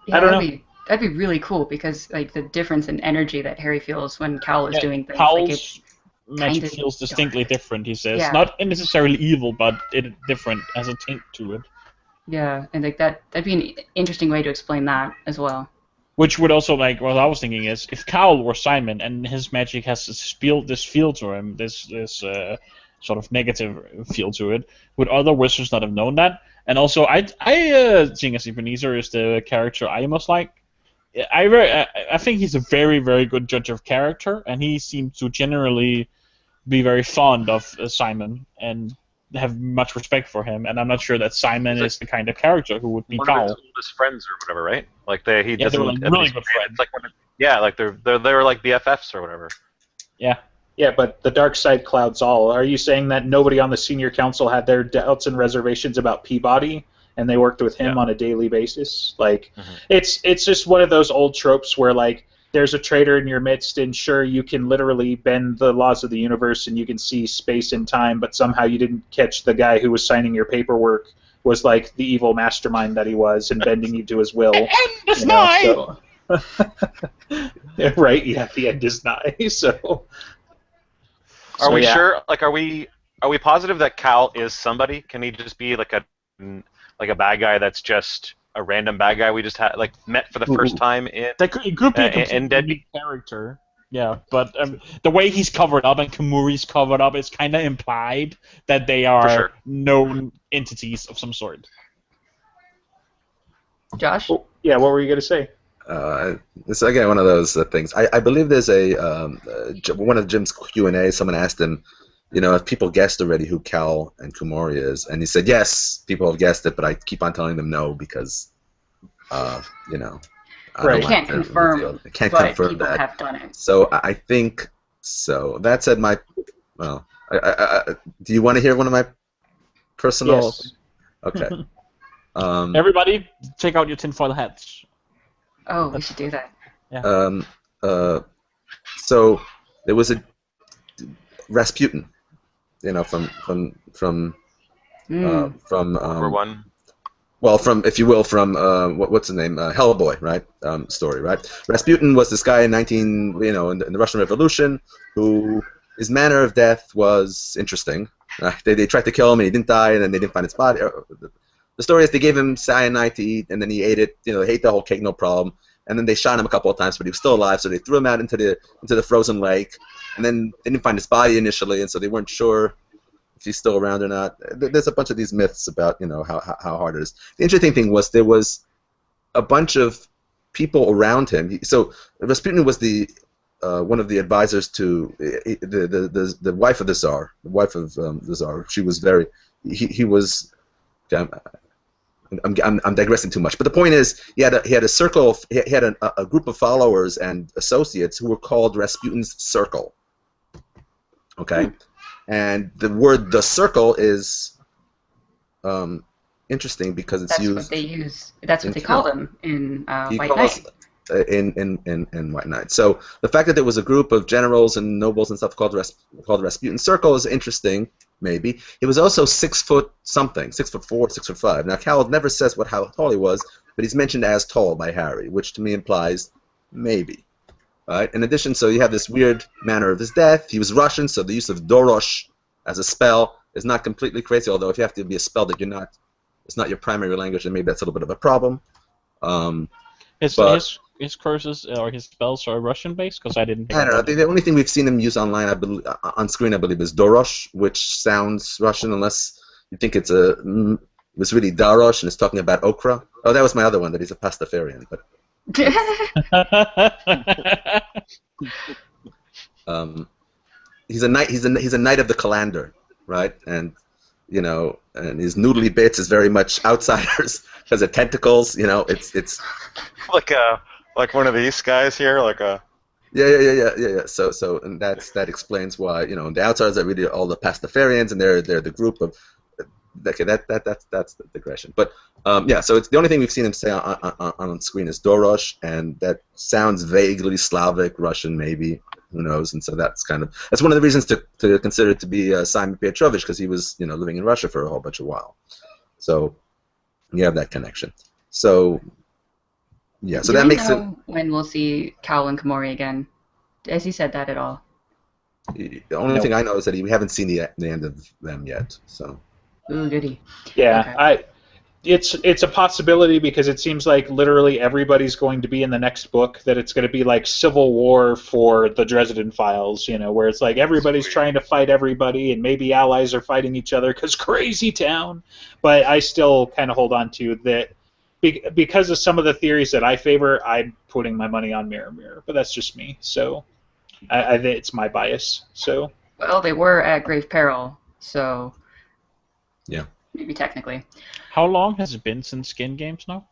Speaker 1: Yeah,
Speaker 2: I don't know.
Speaker 1: That'd be really cool because, like, the difference in energy that Harry feels when Cal is doing things.
Speaker 5: Cal's magic feels distinctly different, he says. Yeah. Not necessarily evil, but it's different, has a tint to it.
Speaker 1: Yeah, and like that'd be an interesting way to explain that as well.
Speaker 5: Which would also, like, what I was thinking is, if Cal were Simon and his magic has this feel to him, this sort of negative feel to it, would other wizards not have known that? And also, seeing as Ebenezer is the character I most like, I think he's a very, very good judge of character, and he seems to generally be very fond of Simon and have much respect for him. And I'm not sure that Simon is the kind of character who would be Cal.
Speaker 4: One of his oldest friends or whatever, right? Like
Speaker 5: they were like really good friends.
Speaker 4: Like they're like BFFs or whatever.
Speaker 5: Yeah.
Speaker 2: Yeah, but the dark side clouds all. Are you saying that nobody on the senior council had their doubts and reservations about Peabody, and they worked with him on a daily basis? Like, it's just one of those old tropes where, like, there's a traitor in your midst, and sure, you can literally bend the laws of the universe and you can see space and time, but somehow you didn't catch the guy who was signing your paperwork was like the evil mastermind that he was and bending you to his will.
Speaker 5: It's nigh!
Speaker 2: So. Right, yeah, the end is nigh, so...
Speaker 4: Are we
Speaker 2: yeah.
Speaker 4: sure? Like, are we positive that Cal is somebody? Can he just be like a bad guy that's just a random bad guy we just had met for the first time in?
Speaker 5: It could be a completely new character. Yeah, but the way he's covered up and Kamuri's covered up, it's kind of implied that they are known entities of some sort.
Speaker 1: Josh?
Speaker 2: Oh, yeah, what were you going to say?
Speaker 3: It's again one of those things. I believe there's one of Jim's Q&A. Someone asked him, if people guessed already who Cal and Kumori is, and he said yes, people have guessed it, but I keep on telling them no because, I
Speaker 1: can't confirm.
Speaker 3: I can't
Speaker 1: but
Speaker 3: confirm
Speaker 1: people
Speaker 3: that.
Speaker 1: have done it.
Speaker 3: So I think so. That said, do you want to hear one of my personal?
Speaker 2: Yes.
Speaker 3: Okay.
Speaker 5: Everybody, take out your tinfoil hats.
Speaker 1: Oh, we should do that.
Speaker 5: Yeah.
Speaker 3: So there was a Rasputin, from
Speaker 4: Number one.
Speaker 3: Well, if you will, from what's the name, Hellboy, right? Story, right? Rasputin was this guy in in the Russian Revolution, who his manner of death was interesting. They tried to kill him, and he didn't die, and then they didn't find his body. The story is they gave him cyanide to eat, and then he ate it. They ate the whole cake, no problem. And then they shot him a couple of times, but he was still alive, so they threw him out into the frozen lake. And then they didn't find his body initially, and so they weren't sure if he's still around or not. There's a bunch of these myths about how hard it is. The interesting thing was there was a bunch of people around him. So Rasputin was one of the advisors to the wife of the Tsar, the wife of the Tsar. She was very. He was. I'm digressing too much, but the point is, he had a circle. He had a group of followers and associates who were called Rasputin's Circle. Okay, and the word "the Circle" is interesting because it's used.
Speaker 1: That's what they use. That's what they call them in White Knight.
Speaker 3: In White Knight. So the fact that there was a group of generals and nobles and stuff called Rasputin Circle is interesting. Maybe it was also 6 foot something, 6'4", 6'5". Now Cal never says how tall he was, but he's mentioned as tall by Harry, which to me implies maybe. Right. In addition, so you have this weird manner of his death. He was Russian, so the use of Dorosh as a spell is not completely crazy. Although if you have to be a spell that it's not your primary language, then maybe that's a little bit of a problem.
Speaker 5: His curses or his spells are Russian based because I didn't.
Speaker 3: I don't know. The only thing we've seen him use online, on screen, I believe, is Dorosh, which sounds Russian, unless you think it was really Darosh and it's talking about okra. Oh, that was my other one, that he's a pastafarian. But he's a knight. He's a knight of the Kalander, right? And and his noodly bits is very much outsiders because of tentacles. It's
Speaker 4: like one of these guys here, like a.
Speaker 3: Yeah. So and that explains why the outsiders are really all the pastafarians, and they're the group of. Okay, that's the digression. But so it's the only thing we've seen him say on screen is Dorosh, and that sounds vaguely Slavic, Russian, maybe. Who knows? And so that's one of the reasons to consider it to be Simon Petrovich, because he was living in Russia for a whole bunch of while. So you have that connection. So yeah, so that makes it.
Speaker 1: When we'll see Cal and Komori again? Has he said that at all?
Speaker 3: The only thing I know is that we haven't seen the end of them yet. So.
Speaker 1: Ooh, goody.
Speaker 2: Yeah,
Speaker 1: okay.
Speaker 2: It's a possibility because it seems like literally everybody's going to be in the next book, that it's going to be like Civil War for the Dresden Files, where it's like everybody's trying to fight everybody and maybe allies are fighting each other because crazy town. But I still kind of hold on to that because of some of the theories that I favor. I'm putting my money on Mirror, but that's just me. So I think it's my bias. So.
Speaker 1: Well, they were at grave peril, so.
Speaker 3: Yeah.
Speaker 1: Maybe technically.
Speaker 5: How long has it been since Skin Games now?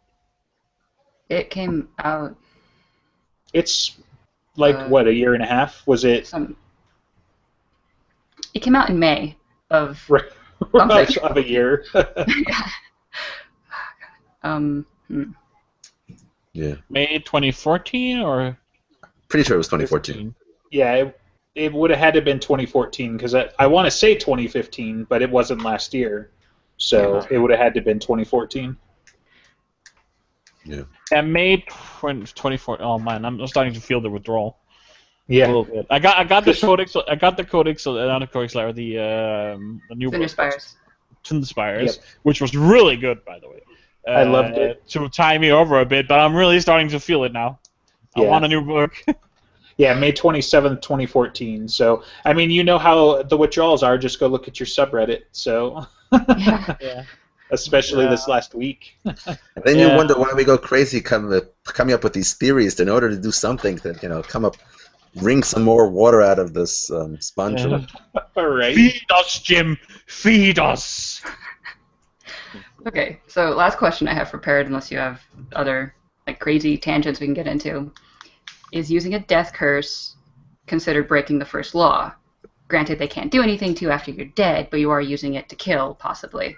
Speaker 1: It came out.
Speaker 2: It's like a year and a half? Was it?
Speaker 1: It came out in May of.
Speaker 2: Of a year.
Speaker 3: Yeah.
Speaker 5: May 2014 or.
Speaker 3: Pretty sure it was 2014.
Speaker 2: Yeah, it would have had to have been 2014 because I want to say 2015, but it wasn't last year, so
Speaker 1: Yeah.
Speaker 2: it would have had to have been 2014.
Speaker 3: Yeah.
Speaker 5: And May 24. Oh man, I'm starting to feel the withdrawal. A
Speaker 2: Yeah,
Speaker 5: little bit. I got the codex. I got the codex. Not the codex, Larry. The new
Speaker 1: Cinder
Speaker 5: book,
Speaker 1: Spires.
Speaker 5: Cinder Spires,
Speaker 2: Yep.
Speaker 5: which was really good, by the way.
Speaker 2: I loved it.
Speaker 5: To tie me over a bit, but I'm really starting to feel it now. I
Speaker 2: Yeah.
Speaker 5: want a new book.
Speaker 2: Yeah, May 27th, 2014. So, I mean, you know how the withdrawals are. Just go look at your subreddit. So,
Speaker 1: Yeah.
Speaker 5: Yeah.
Speaker 2: especially
Speaker 5: Yeah.
Speaker 2: this last week.
Speaker 3: And then you
Speaker 5: Yeah.
Speaker 3: wonder why we go crazy coming up with these theories in order to do something to wring some more water out of this sponge.
Speaker 5: Yeah.
Speaker 2: All right.
Speaker 5: Feed us, Jim. Feed us.
Speaker 1: Okay, so last question I have prepared, unless you have other like crazy tangents we can get into, is using a death curse considered breaking the first law? Granted, they can't do anything to you after you're dead, but you are using it to kill, possibly.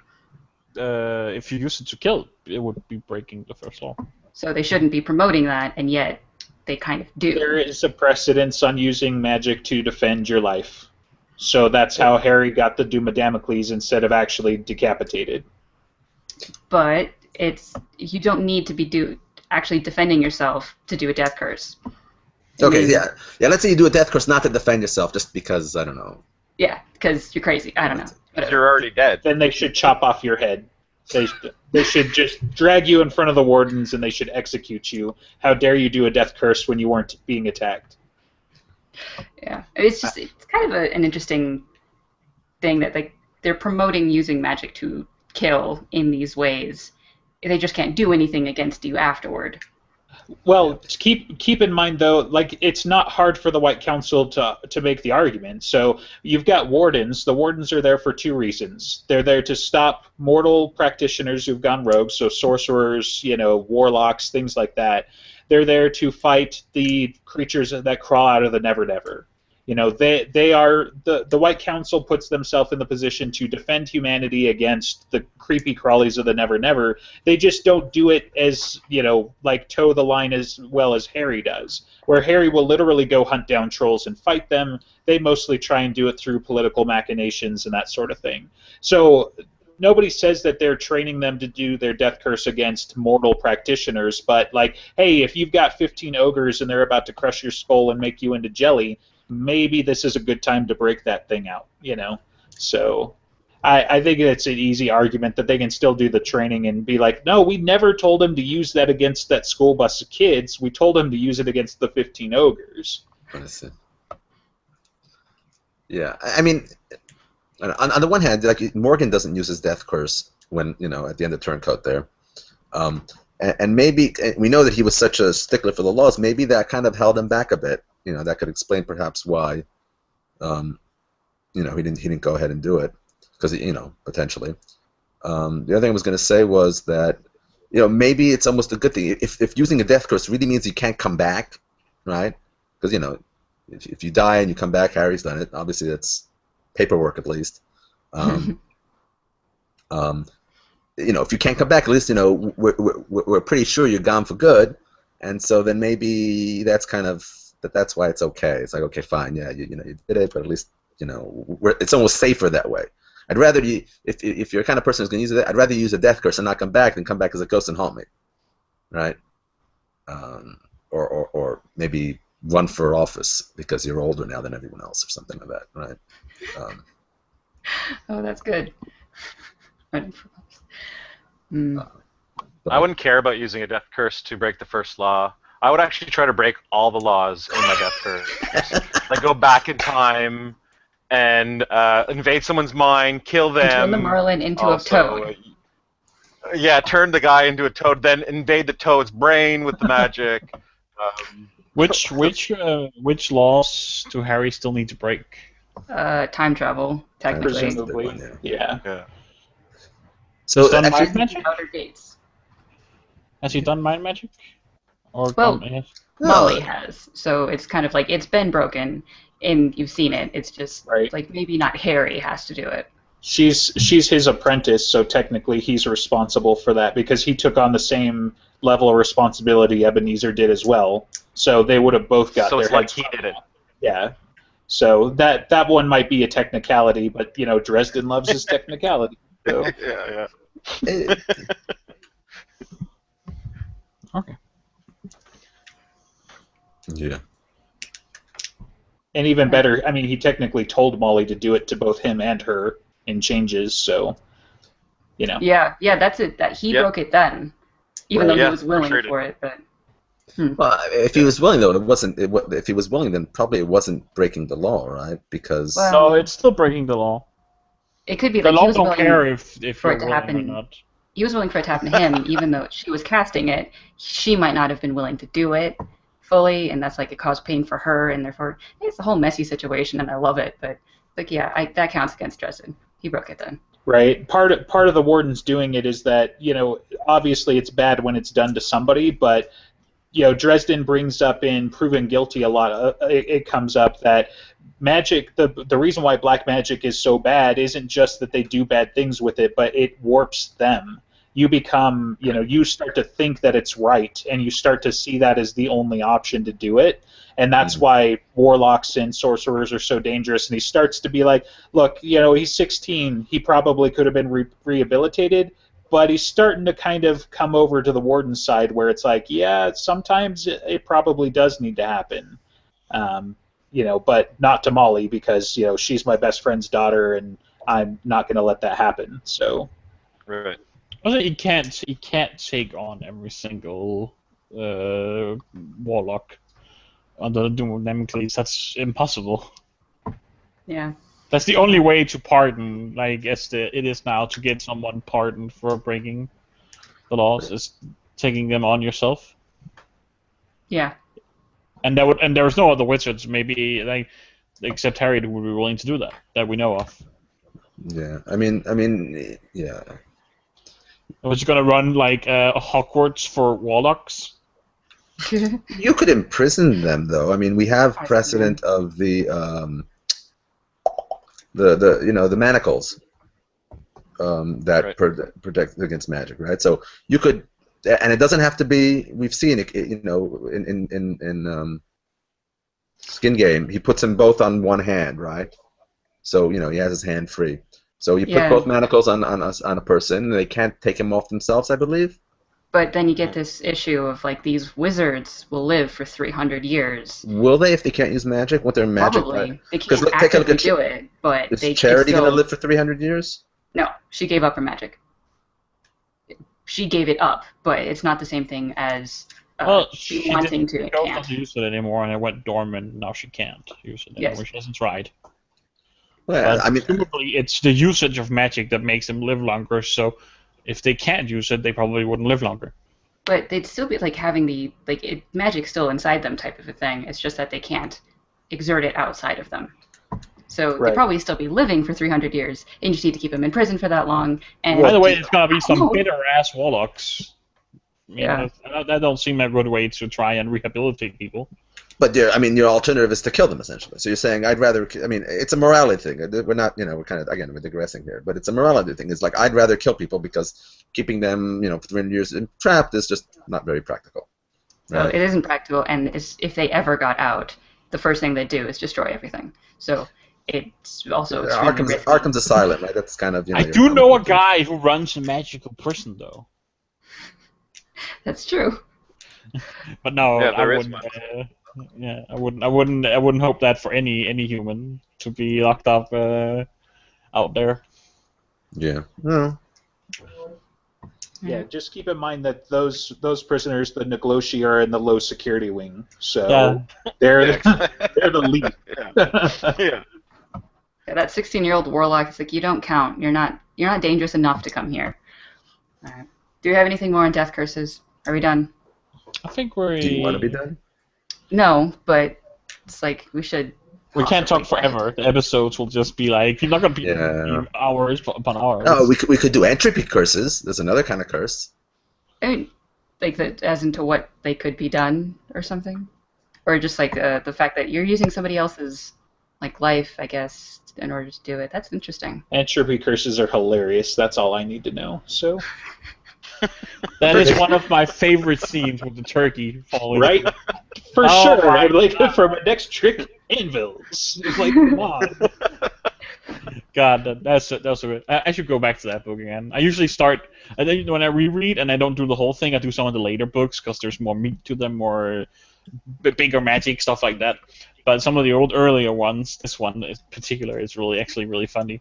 Speaker 5: If you use it to kill, it would be breaking the first law.
Speaker 1: So they shouldn't be promoting that, and yet they kind of do.
Speaker 2: There is a precedence on using magic to defend your life. So that's how Harry got the Doom of Damocles instead of actually decapitated.
Speaker 1: But you don't need to be actually defending yourself to do a death curse.
Speaker 3: Okay, yeah. Let's say you do a death curse not to defend yourself, just because I don't know.
Speaker 1: Yeah, because you're crazy. I don't know. Whatever.
Speaker 4: You're already dead.
Speaker 2: Then they should chop off your head. They should just drag you in front of the wardens and they should execute you. How dare you do a death curse when you weren't being attacked?
Speaker 1: Yeah, it's kind of an interesting thing that they're promoting using magic to kill in these ways. They just can't do anything against you afterward.
Speaker 2: Well, keep in mind though, like it's not hard for the White Council to make the argument. So you've got wardens. The wardens are there for two reasons. They're there to stop mortal practitioners who've gone rogue, so sorcerers, warlocks, things like that. They're there to fight the creatures that crawl out of the Never Never. They are the White Council puts themselves in the position to defend humanity against the creepy crawlies of the Never Never. They just don't do it as like toe the line as well as Harry does, where Harry will literally go hunt down trolls and fight them. They mostly try and do it through political machinations and that sort of thing. So nobody says that they're training them to do their death curse against mortal practitioners, but like, hey, if you've got 15 ogres and they're about to crush your skull and make you into jelly, maybe this is a good time to break that thing out, So I think it's an easy argument that they can still do the training and be like, no, we never told him to use that against that school bus of kids. We told him to use it against the 15 ogres.
Speaker 3: Yeah, I mean, on the one hand, like Morgan doesn't use his death curse when at the end of Turncoat there, and maybe we know that he was such a stickler for the laws. Maybe that kind of held him back a bit. That could explain perhaps why, he didn't go ahead and do it, because potentially. The other thing I was going to say was that, maybe it's almost a good thing if using a death curse really means you can't come back, right? Because if you die and you come back, Harry's done it. Obviously, that's paperwork at least. If you can't come back, at least we're pretty sure you're gone for good, and so then maybe that's kind of. That's why it's okay. It's like, okay, fine, yeah, you did it, but at least it's almost safer that way. I'd rather if you're the kind of person who's going to use it, I'd rather use a death curse and not come back than come back as a ghost and haunt me, right? Or maybe run for office because you're older now than everyone else or something like that, right?
Speaker 1: Oh, that's good. Running for office.
Speaker 4: I wouldn't care about using a death curse to break the first law. I would actually try to break all the laws in my death curse. Like go back in time and invade someone's mind, kill them.
Speaker 1: And turn the Merlin into a toad.
Speaker 4: Yeah, turn the guy into a toad, then invade the toad's brain with the magic.
Speaker 5: Which laws do Harry still need to break?
Speaker 1: Time travel, technically.
Speaker 2: Presumably, yeah.
Speaker 3: So
Speaker 5: He's done
Speaker 3: actually,
Speaker 5: mind magic?
Speaker 1: Outer gates.
Speaker 5: Has he done mind magic? Or
Speaker 1: Well,
Speaker 5: yes.
Speaker 1: Molly has, so it's kind of like it's been broken, and you've seen it. It's just
Speaker 2: Right.
Speaker 1: like maybe not Harry has to do it.
Speaker 2: She's his apprentice, so technically he's responsible for that because he took on the same level of responsibility Ebenezer did as well. So they would have both got
Speaker 4: So
Speaker 2: their
Speaker 4: it's like
Speaker 2: heads
Speaker 4: he did it.
Speaker 2: Yeah. So that one might be a technicality, but Dresden loves his technicality. So.
Speaker 4: Yeah.
Speaker 3: It-
Speaker 5: Okay.
Speaker 3: yeah.
Speaker 2: And even better, I mean, he technically told Molly to do it to both him and her in changes, so
Speaker 1: Yeah, that's it. That he
Speaker 4: Yep.
Speaker 1: broke it then, even though
Speaker 4: Yeah,
Speaker 1: he was willing
Speaker 4: for sure
Speaker 1: for it. But
Speaker 3: Well, if he was willing, though, it wasn't. If he was willing, then probably it wasn't breaking the law, right? Because
Speaker 1: Well,
Speaker 5: No, it's still breaking the law.
Speaker 1: it could be
Speaker 5: The
Speaker 1: like he
Speaker 5: law
Speaker 1: was
Speaker 5: don't
Speaker 1: willing
Speaker 5: care if
Speaker 1: for
Speaker 5: you're
Speaker 1: it to
Speaker 5: willing or
Speaker 1: happen.
Speaker 5: not.
Speaker 1: He was willing for it to happen to him, even though she was casting it. She might not have been willing to do it fully, and that's like it caused pain for her, and therefore it's a whole messy situation, and I love it. But like, yeah, that counts against Dresden. He broke it then.
Speaker 2: right. Part of the warden's doing it is that obviously it's bad when it's done to somebody, but Dresden brings up in Proven Guilty a lot. It comes up that magic, the reason why black magic is so bad isn't just that they do bad things with it, but it warps them. You become, you start to think that it's right, and you start to see that as the only option to do it. And that's why warlocks and sorcerers are so dangerous. And he starts to be like, look, he's 16. He probably could have been rehabilitated, but he's starting to kind of come over to the warden's side where it's like, yeah, sometimes it probably does need to happen. But not to Molly because, she's my best friend's daughter, and I'm not going to let that happen. So.
Speaker 4: Right.
Speaker 5: Also, he can't take on every single warlock under the Doom of Nemesis. That's impossible.
Speaker 1: Yeah.
Speaker 5: That's the only way to pardon, I guess it is now, to get someone pardoned for breaking the laws, is taking them on yourself.
Speaker 1: Yeah.
Speaker 5: And there's no other wizards, maybe except Harry, who would be willing to do that we know of.
Speaker 3: yeah, I mean, yeah.
Speaker 5: Was you gonna run like a Hogwarts for warlocks?
Speaker 3: You could imprison them, though. I mean, we have precedent of the manacles that
Speaker 4: Right.
Speaker 3: protect against magic, right? So you could, and it doesn't have to be. We've seen it, in Skin Game. He puts them both on one hand, right? So he has his hand free. So you put
Speaker 1: Yeah.
Speaker 3: both manacles on a person, and they can't take them off themselves, I believe.
Speaker 1: But then you get this issue of like these wizards will live for 300 years.
Speaker 3: Will they if they can't use magic? What their magic?
Speaker 1: Probably. They
Speaker 3: 'Cause
Speaker 1: can't
Speaker 3: take a look
Speaker 1: actively
Speaker 3: at
Speaker 1: do it, but
Speaker 3: Is
Speaker 1: they
Speaker 3: Charity
Speaker 1: can still...
Speaker 3: going to live for 300 years?
Speaker 1: No, she gave up her magic. She gave it up, but it's not the same thing as
Speaker 5: She
Speaker 1: wanting
Speaker 5: didn't
Speaker 1: to.
Speaker 5: go
Speaker 1: Can't.
Speaker 5: to use it anymore, and it went dormant. Now she can't use it anymore.
Speaker 1: Yes.
Speaker 5: She hasn't tried.
Speaker 3: Well,
Speaker 5: But presumably, it's the usage of magic that makes them live longer. So, if they can't use it, they probably wouldn't live longer.
Speaker 1: But they'd still be like having the magic still inside them type of a thing. It's just that they can't exert it outside of them. So
Speaker 2: Right.
Speaker 1: they'd probably still be living for 300 years, and you just need to keep them in prison for that long. And
Speaker 5: By the way, it's gonna be some
Speaker 1: Oh.
Speaker 5: bitter ass warlocks. I mean,
Speaker 1: Yeah.
Speaker 5: that don't seem a good way to try and rehabilitate people.
Speaker 3: But your alternative is to kill them, essentially. So you're saying I'd rather. I mean, it's a morality thing. We're not, we're kind of, again, we're digressing here, but it's a morality thing. It's like I'd rather kill people because keeping them, for 300 years trapped is just not very practical.
Speaker 1: So it isn't practical, and if they ever got out, the first thing they'd do is destroy everything. So it's also extremely risky.
Speaker 3: Arkham's Asylum, right? That's kind of.
Speaker 5: I do know a guy who runs a magical prison, though.
Speaker 1: That's true.
Speaker 5: But no,
Speaker 4: Yeah,
Speaker 5: I
Speaker 4: there is
Speaker 5: wouldn't. I wouldn't hope that for any human to be locked up out there.
Speaker 3: Yeah. Well,
Speaker 2: Yeah, just keep in mind that those prisoners, the Negloshi, are in the low security wing, so
Speaker 5: Yeah.
Speaker 2: they're the lead.
Speaker 4: Yeah.
Speaker 1: Yeah, that 16-year-old warlock is like, you don't count. You're not dangerous enough to come here. All right. Do you have anything more on death curses? Are we done?
Speaker 5: I think we're.
Speaker 3: do you want to be done?
Speaker 1: No, but it's like we should.
Speaker 5: We can't talk
Speaker 1: possibly
Speaker 5: forever. The episodes will just be like, you're not gonna be
Speaker 3: Yeah.
Speaker 5: hours upon hours.
Speaker 3: Oh, we could do entropy curses. There's another kind of curse.
Speaker 1: I mean, like that, as into what they could be done or something, or just like the fact that you're using somebody else's like life, I guess, in order to do it. That's interesting.
Speaker 2: Entropy curses are hilarious. That's all I need to know. So.
Speaker 5: That is one of my favorite scenes with the turkey falling.
Speaker 2: Right? For
Speaker 5: Oh
Speaker 2: sure.
Speaker 5: my
Speaker 2: Like
Speaker 5: God.
Speaker 2: for my next trick, anvils. It's like, come on.
Speaker 5: God, that's so good. I should go back to that book again. I usually start, and then when I reread and I don't do the whole thing, I do some of the later books because there's more meat to them, more bigger magic, stuff like that. But some of the earlier ones, this one in particular, is actually really funny.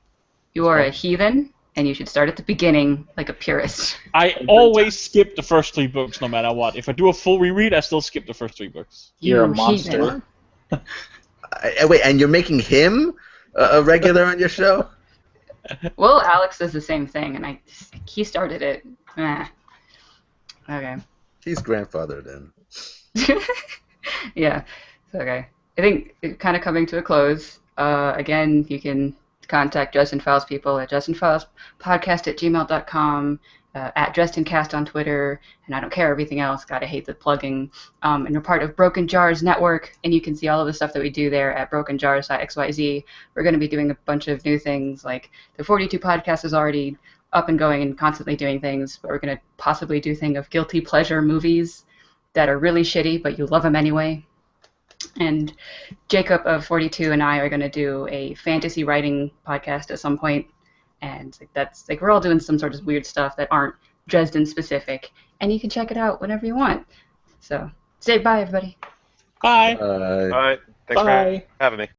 Speaker 1: You are a heathen, and you should start at the beginning like a purist.
Speaker 5: I always skip the first 3 books no matter what. If I do a full reread, I still skip the first 3 books.
Speaker 2: You're a
Speaker 1: You
Speaker 2: monster.
Speaker 1: heathen.
Speaker 3: Wait, and you're making him a regular on your show?
Speaker 1: Well, Alex does the same thing, and he started it. Okay.
Speaker 3: He's grandfather then.
Speaker 1: Yeah. So, okay. I think it kind of coming to a close. Again, you can contact Dresden Files people at DresdenFilesPodcast@gmail.com, at DresdenCast on Twitter, and I don't care everything else. Gotta hate the plugging. And we're part of Broken Jars Network, and you can see all of the stuff that we do there at brokenjars.xyz. We're going to be doing a bunch of new things, like the 42 podcast is already up and going and constantly doing things, but we're going to possibly do a thing of guilty pleasure movies that are really shitty, but you love them anyway. And Jacob of 42 and I are going to do a fantasy writing podcast at some point, and that's like we're all doing some sort of weird stuff that aren't Dresden specific, and you can check it out whenever you want. So say bye, everybody.
Speaker 5: Bye.
Speaker 4: All right. Thanks
Speaker 2: Bye.
Speaker 4: for having me.